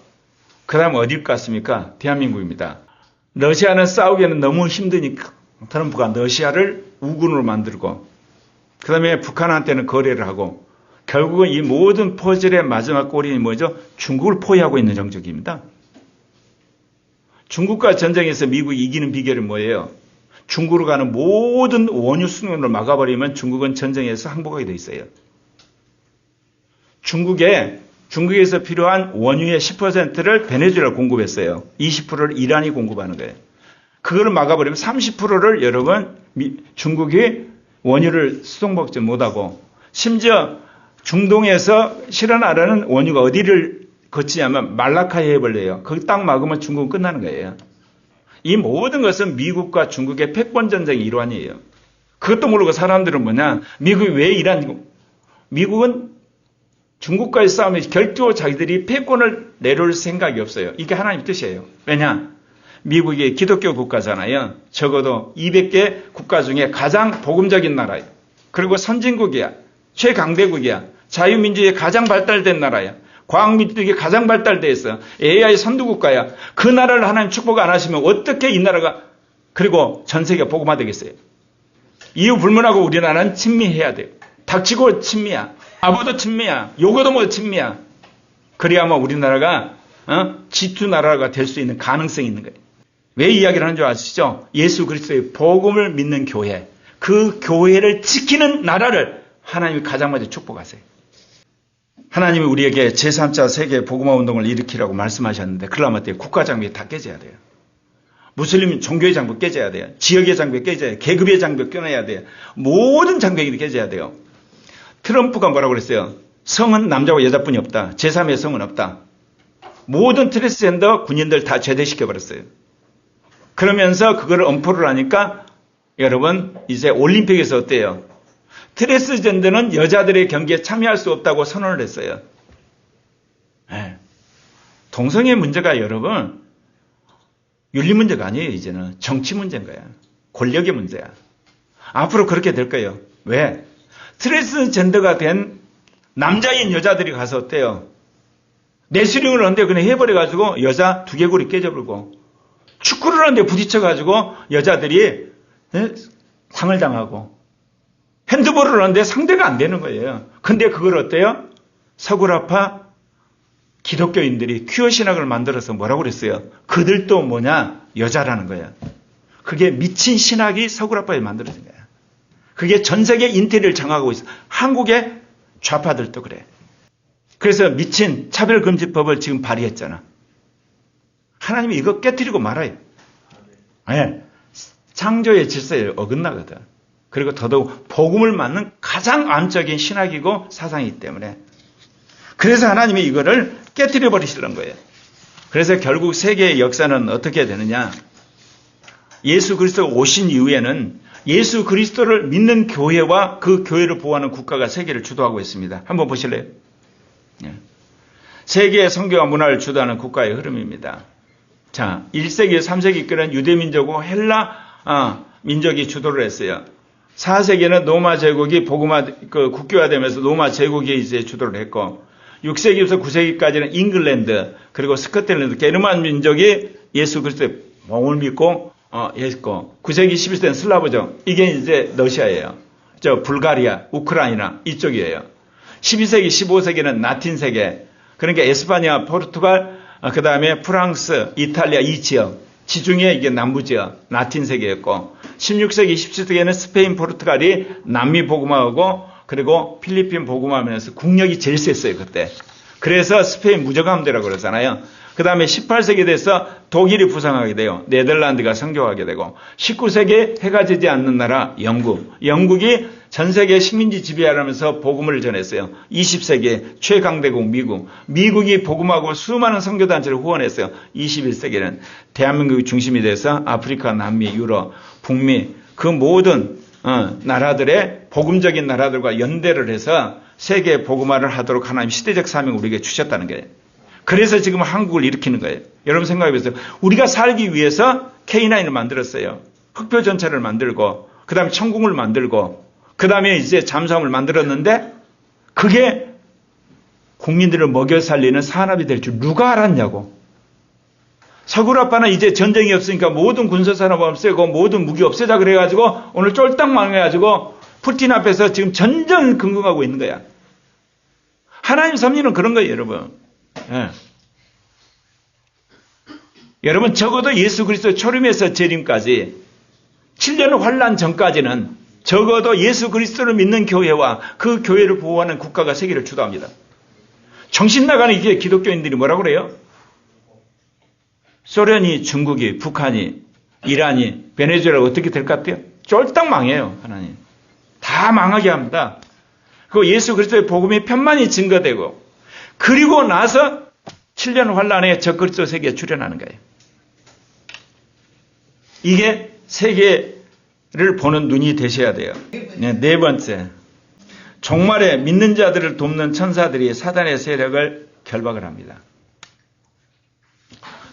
그 다음 어디 갔습니까? 대한민국입니다. 러시아는 싸우기에는 너무 힘드니까 트럼프가 러시아를 우군으로 만들고 그 다음에 북한한테는 거래를 하고 결국은 이 모든 퍼즐의 마지막 꼬리는 뭐죠? 중국을 포위하고 있는 정적입니다. 중국과 전쟁에서 미국이 이기는 비결이 뭐예요? 중국으로 가는 모든 원유 수출을 막아버리면 중국은 전쟁에서 항복하게 돼 있어요. 중국에서 필요한 원유의 10%를 베네수엘라가 공급했어요. 20%를 이란이 공급하는 거예요. 그거를 막아버리면 30%를 여러분 중국이 원유를 수송받지 못하고, 심지어 중동에서 실어나르는 원유가 어디를 거치냐면 말라카에 해버려요. 거기 딱 막으면 중국은 끝나는 거예요. 이 모든 것은 미국과 중국의 패권 전쟁의 일환이에요. 그것도 모르고 사람들은 뭐냐, 미국이 왜 미국은 중국과의 싸움에 결코 자기들이 패권을 내놓을 생각이 없어요. 이게 하나님 뜻이에요. 왜냐? 미국이 기독교 국가잖아요. 적어도 200개 국가 중에 가장 복음적인 나라예요. 그리고 선진국이야. 최강대국이야. 자유민주주의에 가장 발달된 나라야. 과학민주주의에 가장 발달되어 있어. AI 선두국가야. 그 나라를 하나님 축복 안 하시면 어떻게 이 나라가, 그리고 전 세계가 복음화되겠어요? 이유 불문하고 우리나라는 친미해야 돼요. 닥치고 친미야. 아무도 친미야. 요거도 뭐 친미야. 그래야만 우리나라가 G2 나라가 될 수 있는 가능성이 있는 거예요. 왜 이야기를 하는 줄 아시죠? 예수 그리스도의 복음을 믿는 교회, 그 교회를 지키는 나라를 하나님이 가장 먼저 축복하세요. 하나님이 우리에게 제3차 세계 복음화 운동을 일으키라고 말씀하셨는데, 그러려면 어때요? 국가 장벽이 다 깨져야 돼요. 무슬림 종교의 장벽 깨져야 돼요. 지역의 장벽 깨져야 돼요. 계급의 장벽 끊어야 돼요. 모든 장벽이 깨져야 돼요. 트럼프가 뭐라고 그랬어요? 성은 남자와 여자뿐이 없다. 제3의 성은 없다. 모든 트랜스젠더 군인들 다 제대시켜버렸어요. 그러면서 그걸 엄포를 하니까 여러분 이제 올림픽에서 어때요? 트랜스젠더는 여자들의 경기에 참여할 수 없다고 선언을 했어요. 네. 동성애 문제가 여러분 윤리 문제가 아니에요. 이제는 정치 문제인 거야. 권력의 문제야. 앞으로 그렇게 될 거예요. 왜? 트랜스젠더가 된 남자인 여자들이 가서 어때요? 레슬링을 하는데 그냥 해버려가지고 여자 두개골이 깨져버리고 축구를 하는데 부딪혀가지고 여자들이 상을 당하고 핸드볼을 하는데 상대가 안 되는 거예요. 근데 그걸 어때요? 서구라파 기독교인들이 퀴어 신학을 만들어서 뭐라고 그랬어요? 그들도 뭐냐? 여자라는 거야. 그게 미친 신학이 서구라파에 만들어진 거야. 그게 전 세계 인테리어를 장악하고 있어. 한국의 좌파들도 그래. 그래서 미친 차별금지법을 지금 발의했잖아. 하나님이 이거 깨뜨리고 말아요. 네. 창조의 질서에 어긋나거든. 그리고 더더욱 복음을 맞는 가장 암적인 신학이고 사상이기 때문에. 그래서 하나님이 이거를 깨뜨려 버리시는 거예요. 그래서 결국 세계의 역사는 어떻게 되느냐. 예수 그리스도가 오신 이후에는 예수 그리스도를 믿는 교회와 그 교회를 보호하는 국가가 세계를 주도하고 있습니다. 한번 보실래요? 세계의 성교와 문화를 주도하는 국가의 흐름입니다. 자, 1세기, 3세기까지는 유대민족과 헬라 민족이 주도를 했어요. 4세기는 로마 제국이 국교화되면서 로마 제국이 이제 주도를 했고, 6세기부터 9세기까지는 잉글랜드, 그리고 스코틀랜드, 게르만 민족이 예수 그리스도의 복음을 믿고, 했고, 9세기, 11세기는 슬라브족, 이게 이제 러시아예요. 불가리아, 우크라이나, 이쪽이에요. 12세기, 15세기는 라틴 세계, 그러니까 에스파냐, 포르투갈, 그 다음에 프랑스, 이탈리아 이 지역, 지중해 이게 남부 지역, 라틴 세계였고, 16세기, 17세기에는 스페인, 포르투갈이 남미 복음화하고, 그리고 필리핀 복음화하면서 국력이 제일 셌어요, 그때. 그래서 스페인 무적함대라고 그러잖아요. 그 다음에 18세기 돼서 독일이 부상하게 돼요. 네덜란드가 성교하게 되고, 19세기에 해가 지지 않는 나라 영국이 전 세계 식민지 지배하면서 복음을 전했어요. 20세기에 최강대국 미국이 복음하고 수많은 선교단체를 후원했어요. 21세기는 대한민국이 중심이 돼서 아프리카, 남미, 유럽, 북미 그 모든 나라들의 복음적인 나라들과 연대를 해서 세계 복음화를 하도록 하나님 시대적 사명을 우리에게 주셨다는 거예요. 그래서 지금 한국을 일으키는 거예요. 여러분 생각해 보세요. 우리가 살기 위해서 K9을 만들었어요. 흑표 전차를 만들고, 그 다음에 천궁을 만들고, 그 다음에 이제 잠수함을 만들었는데, 그게 국민들을 먹여 살리는 산업이 될 줄 누가 알았냐고. 서구라파는 이제 전쟁이 없으니까 모든 군사산업 없애고 모든 무기 없애자 그래가지고 오늘 쫄딱 망해가지고 푸틴 앞에서 지금 전전 긍긍하고 있는 거야. 하나님 섭리는 그런 거예요, 여러분. 예. 여러분 적어도 예수 그리스도 초림에서 재림까지 7년 환란 전까지는 적어도 예수 그리스도를 믿는 교회와 그 교회를 보호하는 국가가 세계를 주도합니다. 정신 나가는 이게 기독교인들이 뭐라고 그래요? 소련이, 중국이, 북한이, 이란이, 베네수엘라가 어떻게 될 것 같아요? 쫄딱 망해요, 하나님. 다 망하게 합니다. 그 예수 그리스도의 복음이 편만히 증거되고 그리고 나서 7년 환란에 적그리스도 세계에 출현하는 거예요. 이게 세계를 보는 눈이 되셔야 돼요. 네 번째, 종말에 믿는 자들을 돕는 천사들이 사단의 세력을 결박을 합니다.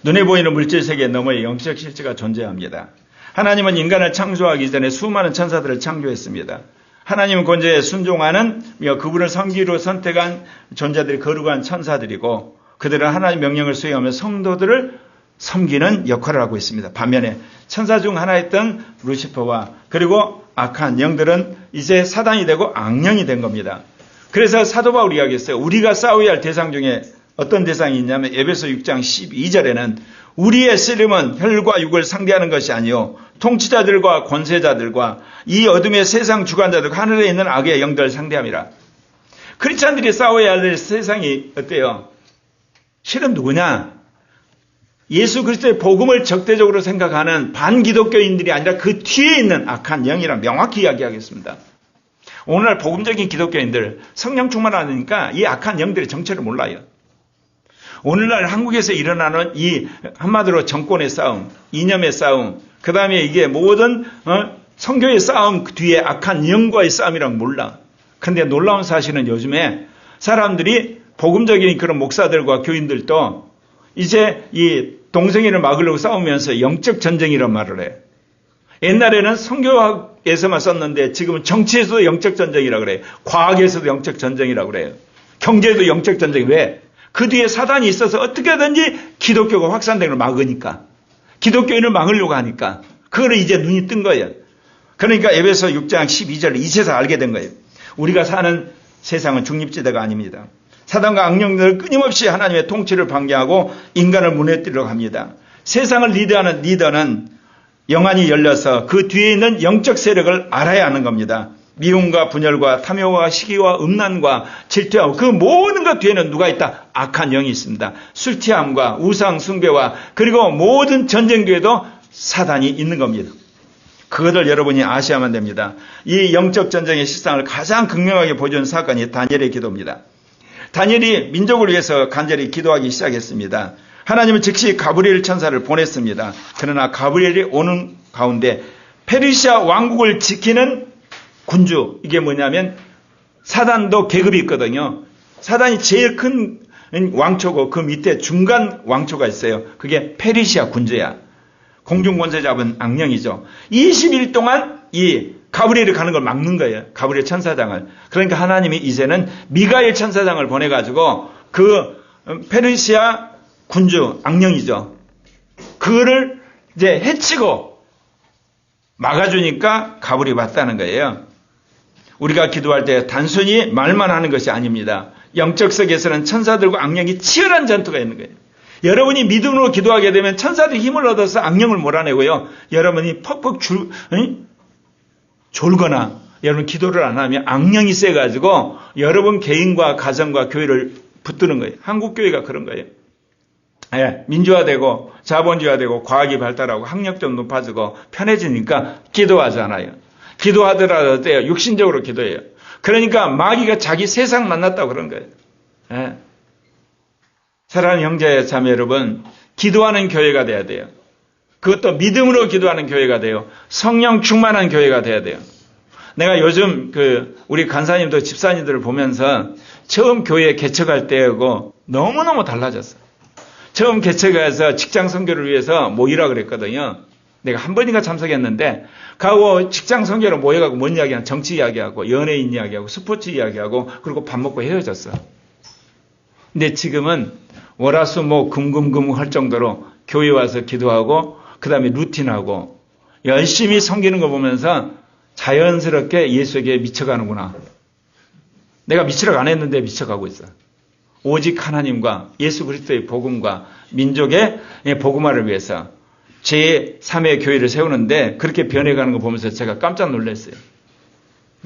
눈에 보이는 물질 세계 너머에 영적 실체가 존재합니다. 하나님은 인간을 창조하기 전에 수많은 천사들을 창조했습니다. 하나님은 권세에 순종하는 그분을 섬기로 선택한 존재들이 거룩한 천사들이고 그들은 하나님 명령을 수행하며 성도들을 섬기는 역할을 하고 있습니다. 반면에 천사 중 하나였던 루시퍼와 그리고 악한 영들은 이제 사단이 되고 악령이 된 겁니다. 그래서 사도 바울이 이야기했어요. 우리가 싸워야 할 대상 중에 어떤 대상이 있냐면 에베소 6장 12절에는 우리의 씨름은 혈과 육을 상대하는 것이 아니요 통치자들과 권세자들과 이 어둠의 세상 주관자들과 하늘에 있는 악의 영들을 상대함이라. 크리스찬들이 싸워야 할 세상이 어때요? 실은 누구냐? 예수 그리스도의 복음을 적대적으로 생각하는 반기독교인들이 아니라 그 뒤에 있는 악한 영이라 명확히 이야기하겠습니다. 오늘날 복음적인 기독교인들 성령 충만 안 하니까 이 악한 영들의 정체를 몰라요. 오늘날 한국에서 일어나는 이 한마디로 정권의 싸움, 이념의 싸움, 그 다음에 이게 모든 선교의 싸움 뒤에 악한 영과의 싸움이란 몰라. 그런데 놀라운 사실은 요즘에 사람들이 복음적인 그런 목사들과 교인들도 이제 이 동성애를 막으려고 싸우면서 영적 전쟁이란 말을 해. 옛날에는 선교학에서만 썼는데 지금은 정치에서도 영적 전쟁이라고 그래요. 과학에서도 영적 전쟁이라고 그래요. 경제도 영적 전쟁. 왜? 그 뒤에 사단이 있어서 어떻게든지 기독교가 확산되는 걸 막으니까. 기독교인을 막으려고 하니까. 그거를 이제 눈이 뜬 거예요. 그러니까 에베소 6장 12절을 이제서 알게 된 거예요. 우리가 사는 세상은 중립지대가 아닙니다. 사단과 악령들을 끊임없이 하나님의 통치를 방해하고 인간을 무너뜨리려고 합니다. 세상을 리드하는 리더는 영안이 열려서 그 뒤에 있는 영적 세력을 알아야 하는 겁니다. 미움과 분열과 탐욕과 시기와 음란과 질투하고 그 모든 것 뒤에는 누가 있다? 악한 영이 있습니다. 술취함과 우상 숭배와 그리고 모든 전쟁 뒤에도 사단이 있는 겁니다. 그것을 여러분이 아셔야만 됩니다. 이 영적 전쟁의 실상을 가장 극명하게 보여준 사건이 다니엘의 기도입니다. 다니엘이 민족을 위해서 간절히 기도하기 시작했습니다. 하나님은 즉시 가브리엘 천사를 보냈습니다. 그러나 가브리엘이 오는 가운데 페르시아 왕국을 지키는 군주, 이게 뭐냐면 사단도 계급이 있거든요. 사단이 제일 큰 왕초고 그 밑에 중간 왕초가 있어요. 그게 페르시아 군주야. 공중권세 잡은 악령이죠. 20일 동안 이 가브리엘이 가는 걸 막는 거예요. 가브리엘 천사장을. 그러니까 하나님이 이제는 미가엘 천사장을 보내가지고 그 페르시아 군주 악령이죠. 그거를 이제 해치고 막아주니까 가불이 왔다는 거예요. 우리가 기도할 때 단순히 말만 하는 것이 아닙니다. 영적 세계에서는 천사들과 악령이 치열한 전투가 있는 거예요. 여러분이 믿음으로 기도하게 되면 천사들이 힘을 얻어서 악령을 몰아내고요. 여러분이 퍽퍽 졸거나 여러분 기도를 안 하면 악령이 세가지고 여러분 개인과 가정과 교회를 붙드는 거예요. 한국교회가 그런 거예요. 예, 민주화되고 자본주의화되고 과학이 발달하고 학력도 높아지고 편해지니까 기도하잖아요. 기도하더라도 어때요? 육신적으로 기도해요. 그러니까 마귀가 자기 세상 만났다고 그런 거예요. 예. 사랑하는 형제 자매 여러분, 기도하는 교회가 돼야 돼요. 그것도 믿음으로 기도하는 교회가 돼요. 성령 충만한 교회가 돼야 돼요. 내가 요즘 우리 간사님들 집사님들을 보면서 처음 교회 개척할 때하고 너무너무 달라졌어. 처음 개척해서 직장 선교를 위해서 모이라 그랬거든요. 내가 한 번인가 참석했는데 가고 직장 선교로 모여가고 뭔 이야기하냐, 정치 이야기하고 연예인 이야기하고 스포츠 이야기하고 그리고 밥 먹고 헤어졌어. 근데 지금은 월화수목 금금금 할 정도로 교회 와서 기도하고 그 다음에 루틴하고 열심히 섬기는 거 보면서 자연스럽게 예수에게 미쳐가는구나. 내가 미치라고 안 했는데 미쳐가고 있어. 오직 하나님과 예수 그리스도의 복음과 민족의 복음화를 위해서 제3의 교회를 세우는데 그렇게 변해가는 거 보면서 제가 깜짝 놀랐어요.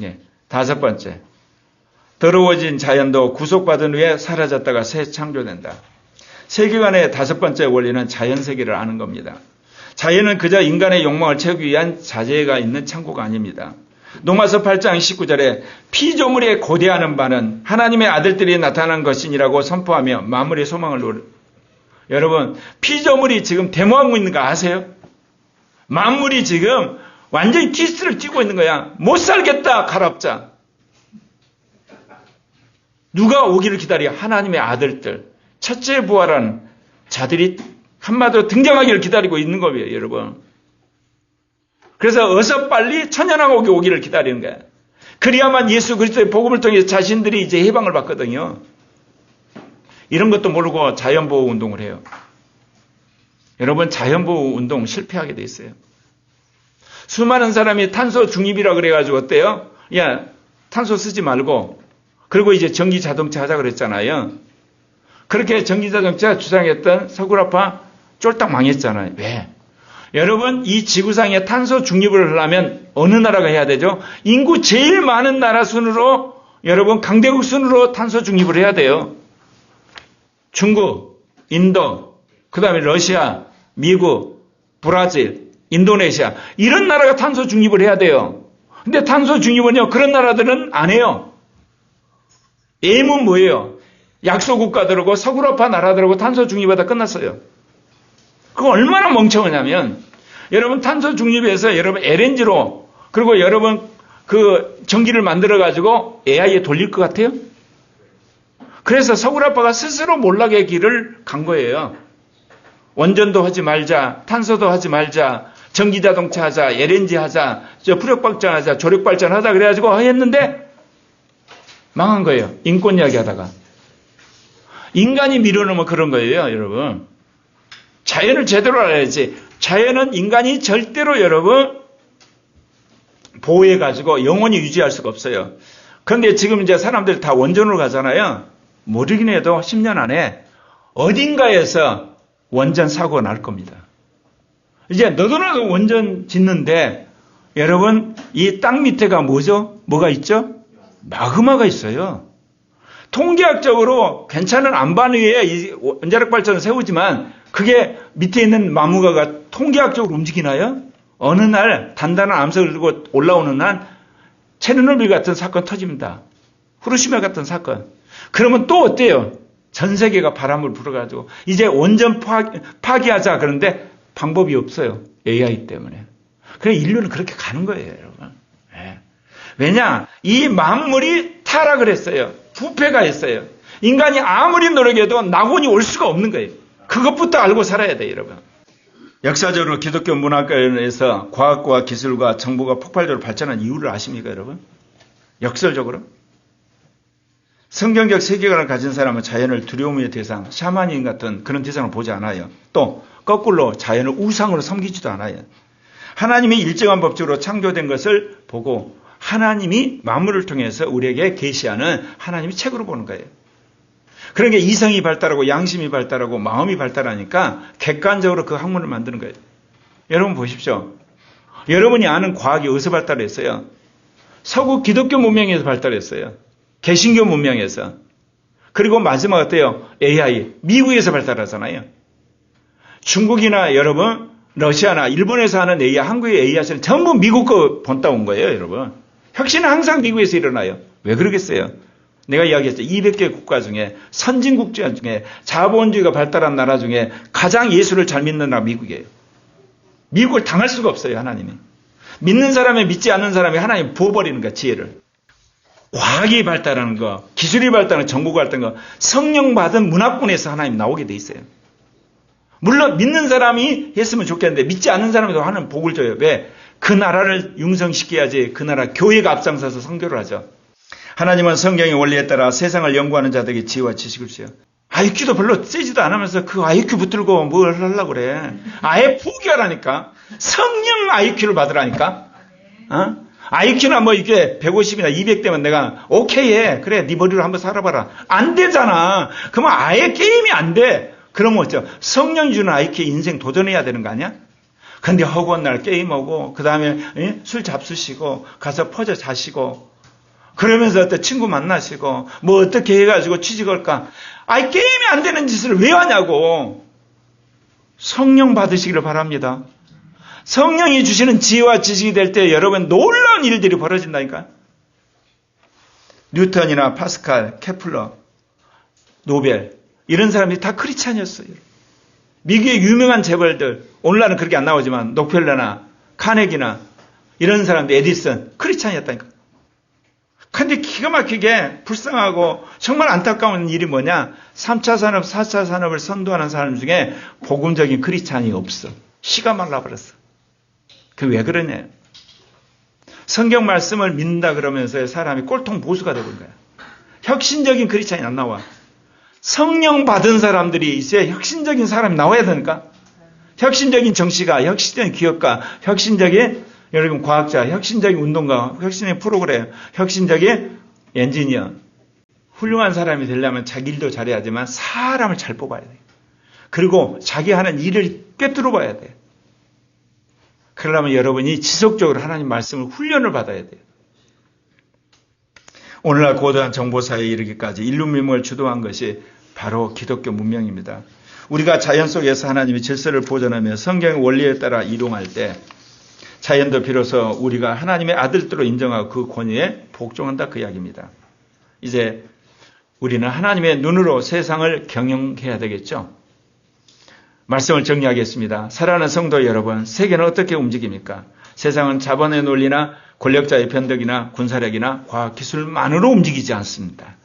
예, 5번째. 더러워진 자연도 구속받은 후에 사라졌다가 새 창조된다. 세계관의 5번째 원리는 자연세계를 아는 겁니다. 자연은 그저 인간의 욕망을 채우기 위한 자재가 있는 창고가 아닙니다. 로마서 8장 19절에 피조물에 고대하는 바는 하나님의 아들들이 나타난 것이니라고 선포하며 만물의 소망을 여러분, 피조물이 지금 데모하고 있는 거 아세요? 만물이 지금 완전히 티스를 튀고 있는 거야. 못 살겠다, 가랍자. 누가 오기를 기다려? 하나님의 아들들, 첫째 부활한 자들이 한마디로 등장하기를 기다리고 있는 거예요, 여러분. 그래서 어서 빨리 천연왕국이 오기를 기다리는 거야. 그래야만 예수 그리스도의 복음을 통해서 자신들이 이제 해방을 받거든요. 이런 것도 모르고 자연보호 운동을 해요. 여러분, 자연보호 운동 실패하게 돼 있어요. 수많은 사람이 탄소 중립이라 그래가지고 어때요? 야, 탄소 쓰지 말고 그리고 이제 전기 자동차 하자 그랬잖아요. 그렇게 전기 자동차 주장했던 서구라파 쫄딱 망했잖아요. 왜? 여러분, 이 지구상에 탄소 중립을 하려면 어느 나라가 해야 되죠? 인구 제일 많은 나라 순으로, 여러분, 강대국 순으로 탄소 중립을 해야 돼요. 중국, 인도, 그 다음에 러시아, 미국, 브라질, 인도네시아, 이런 나라가 탄소 중립을 해야 돼요. 근데 탄소 중립은요, 그런 나라들은 안 해요. M은 뭐예요? 약소국가들하고 서구라파 나라들하고 탄소 중립하다 끝났어요. 그거 얼마나 멍청하냐면 여러분 탄소 중립에서 여러분 LNG로 그리고 여러분 그 전기를 만들어 가지고 AI에 돌릴 것 같아요? 그래서 서구라파가 스스로 몰락의 길을 간 거예요. 원전도 하지 말자, 탄소도 하지 말자, 전기자동차 하자, LNG 하자, 풍력발전 하자, 조력발전 하자 그래가지고 했는데 망한 거예요. 인권 이야기 하다가. 인간이 밀어넣으면 그런 거예요, 여러분. 자연을 제대로 알아야지. 자연은 인간이 절대로 여러분 보호해가지고 영원히 유지할 수가 없어요. 그런데 지금 이제 사람들이 다 원전으로 가잖아요. 모르긴 해도 10년 안에 어딘가에서 원전 사고가 날 겁니다. 이제 너도나도 원전 짓는데 여러분 이 땅 밑에가 뭐죠? 뭐가 있죠? 마그마가 있어요. 통계학적으로 괜찮은 안반 위에 이 원자력 발전을 세우지만 그게 밑에 있는 마그마가 통계학적으로 움직이나요? 어느 날 단단한 암석을 들고 올라오는 날 체르노빌 같은 사건 터집니다. 후쿠시마 같은 사건. 그러면 또 어때요? 전 세계가 바람을 불어가지고 이제 원전 파기하자 그런데 방법이 없어요. AI 때문에. 그래서 인류는 그렇게 가는 거예요, 여러분. 네. 왜냐? 이 만물이 타락을 했어요. 부패가 했어요. 인간이 아무리 노력해도 낙원이 올 수가 없는 거예요. 그것부터 알고 살아야 돼요, 여러분. 역사적으로 기독교 문화권에서 과학과 기술과 정보가 폭발적으로 발전한 이유를 아십니까, 여러분? 역설적으로. 성경적 세계관을 가진 사람은 자연을 두려움의 대상, 샤머니즘 같은 그런 대상을 보지 않아요. 또 거꾸로 자연을 우상으로 섬기지도 않아요. 하나님이 일정한 법칙으로 창조된 것을 보고 하나님이 만물을 통해서 우리에게 계시하는 하나님의 책으로 보는 거예요. 그러니까 이성이 발달하고 양심이 발달하고 마음이 발달하니까 객관적으로 그 학문을 만드는 거예요. 여러분 보십시오. 여러분이 아는 과학이 어디서 발달했어요? 서구 기독교 문명에서 발달했어요. 개신교 문명에서. 그리고 마지막 어때요? AI. 미국에서 발달하잖아요. 중국이나 여러분 러시아나 일본에서 하는 AI, 한국의 AI는 전부 미국 거 본따온 거예요, 여러분. 혁신은 항상 미국에서 일어나요. 왜 그러겠어요? 내가 이야기했죠. 200개 국가 중에 선진국 중에 자본주의가 발달한 나라 중에 가장 예수를 잘 믿는 나라 미국이에요. 미국을 당할 수가 없어요, 하나님이. 믿는 사람이 믿지 않는 사람이 하나님 부어버리는 거야, 지혜를. 과학이 발달하는 거, 기술이 발달하는 거, 정보가 발달하는 거, 성령 받은 문화권에서 하나님 나오게 돼 있어요. 물론 믿는 사람이 했으면 좋겠는데 믿지 않는 사람에도 하나님 복을 줘요. 왜? 그 나라를 융성시켜야지 그 나라 교회가 앞장서서 선교를 하죠. 하나님은 성경의 원리에 따라 세상을 연구하는 자들에게 지혜와 지식을 주어요. IQ도 별로 세지도 않으면서 그 IQ 붙들고 뭘 하려고 그래. 아예 포기하라니까. 성령 IQ를 받으라니까. IQ나 뭐 이게 150이나 200대면 내가 오케이 해. 그래 네 머리로 한번 살아봐라. 안 되잖아. 그러면 아예 게임이 안 돼. 그러면 어쩌? 성령이 주는 IQ에 인생 도전해야 되는 거 아니야? 근데 허구한 날 게임하고 그 다음에 술 잡수시고 가서 퍼져 자시고 그러면서 어떤 친구 만나시고 뭐 어떻게 해가지고 취직할까? 아이 게임이 안 되는 짓을 왜 하냐고. 성령 받으시기를 바랍니다. 성령이 주시는 지혜와 지식이 될 때 여러분 놀라운 일들이 벌어진다니까. 뉴턴이나 파스칼, 케플러, 노벨 이런 사람들이 다 크리스찬이었어요. 미국의 유명한 재벌들 오늘날은 그렇게 안 나오지만 록펠러나 카네기나 이런 사람들 에디슨 크리스찬이었다니까. 근데 기가 막히게 불쌍하고 정말 안타까운 일이 뭐냐? 3차 산업, 4차 산업을 선도하는 사람 중에 복음적인 크리스찬이 없어. 씨가 말라버렸어. 그 왜 그러냐? 성경 말씀을 믿는다 그러면서 사람이 꼴통 보수가 되는 거야. 혁신적인 크리스찬이 안 나와. 성령 받은 사람들이 있어야 혁신적인 사람이 나와야 되니까. 혁신적인 정치가, 혁신적인 기업가, 혁신적인 여러분 과학자, 혁신적인 운동가, 혁신적인 프로그램, 혁신적인 엔지니어. 훌륭한 사람이 되려면 자기 일도 잘해야지만 사람을 잘 뽑아야 돼. 그리고 자기 하는 일을 꿰뚫어 봐야 돼. 그러려면 여러분이 지속적으로 하나님 말씀을 훈련을 받아야 돼요. 오늘날 고도한 정보사회에 이르기까지 인류 문명을 주도한 것이 바로 기독교 문명입니다. 우리가 자연 속에서 하나님의 질서를 보존하며 성경의 원리에 따라 이동할 때 자연도 비로소 우리가 하나님의 아들들로 인정하고 그 권위에 복종한다 그 이야기입니다. 이제 우리는 하나님의 눈으로 세상을 경영해야 되겠죠. 말씀을 정리하겠습니다. 사랑하는 성도 여러분, 세계는 어떻게 움직입니까? 세상은 자본의 논리나 권력자의 변덕이나 군사력이나 과학기술만으로 움직이지 않습니다.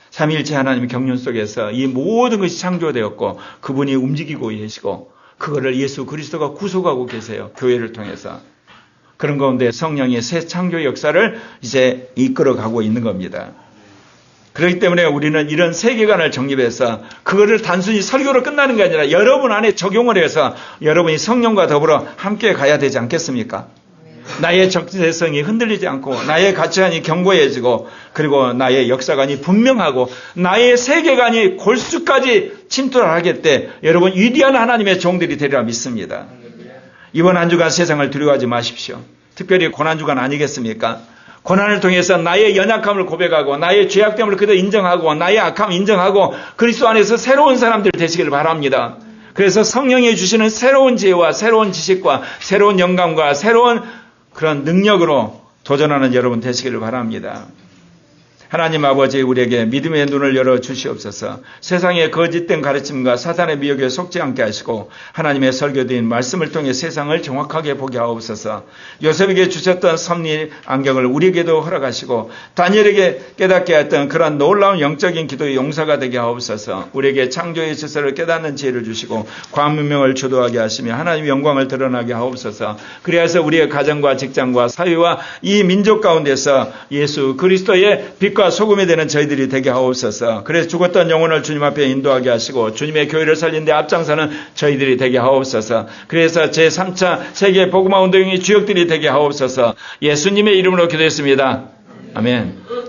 삼위일체 하나님의 경륜 속에서 이 모든 것이 창조되었고 그분이 움직이고 계시고 그거를 예수 그리스도가 구속하고 계세요. 교회를 통해서. 그런 가운데 성령이 새 창조 역사를 이제 이끌어가고 있는 겁니다. 그렇기 때문에 우리는 이런 세계관을 정립해서 그거를 단순히 설교로 끝나는 게 아니라 여러분 안에 적용을 해서 여러분이 성령과 더불어 함께 가야 되지 않겠습니까? 나의 정체성이 흔들리지 않고 나의 가치관이 견고해지고 그리고 나의 역사관이 분명하고 나의 세계관이 골수까지 침투하게 때 여러분 위대한 하나님의 종들이 되리라 믿습니다. 이번 한 주간 세상을 두려워하지 마십시오. 특별히 고난주간 아니겠습니까? 고난을 통해서 나의 연약함을 고백하고 나의 죄악됨을 그대로 인정하고 나의 악함을 인정하고 그리스도 안에서 새로운 사람들 되시길 바랍니다. 그래서 성령이 주시는 새로운 지혜와 새로운 지식과 새로운 영감과 새로운 그런 능력으로 도전하는 여러분 되시기를 바랍니다. 하나님 아버지 우리에게 믿음의 눈을 열어 주시옵소서. 세상의 거짓된 가르침과 사탄의 미혹에 속지 않게 하시고 하나님의 설교된 말씀을 통해 세상을 정확하게 보게 하옵소서. 요셉에게 주셨던 섭리 안경을 우리에게도 허락하시고 다니엘에게 깨닫게 했던 그런 놀라운 영적인 기도의 용사가 되게 하옵소서. 우리에게 창조의 질서를 깨닫는 지혜를 주시고 과문명을 주도하게 하시며 하나님의 영광을 드러나게 하옵소서. 그래서 우리의 가정과 직장과 사회와 이 민족 가운데서 예수 그리스도의 빛과 소금이 되는 저희들이 되게 하옵소서. 그래서 죽었던 영혼을 주님 앞에 인도하게 하시고 주님의 교회를 살린 데 앞장서는 저희들이 되게 하옵소서. 그래서 제3차 세계 복음화 운동의 주역들이 되게 하옵소서. 예수님의 이름으로 기도했습니다. 아멘.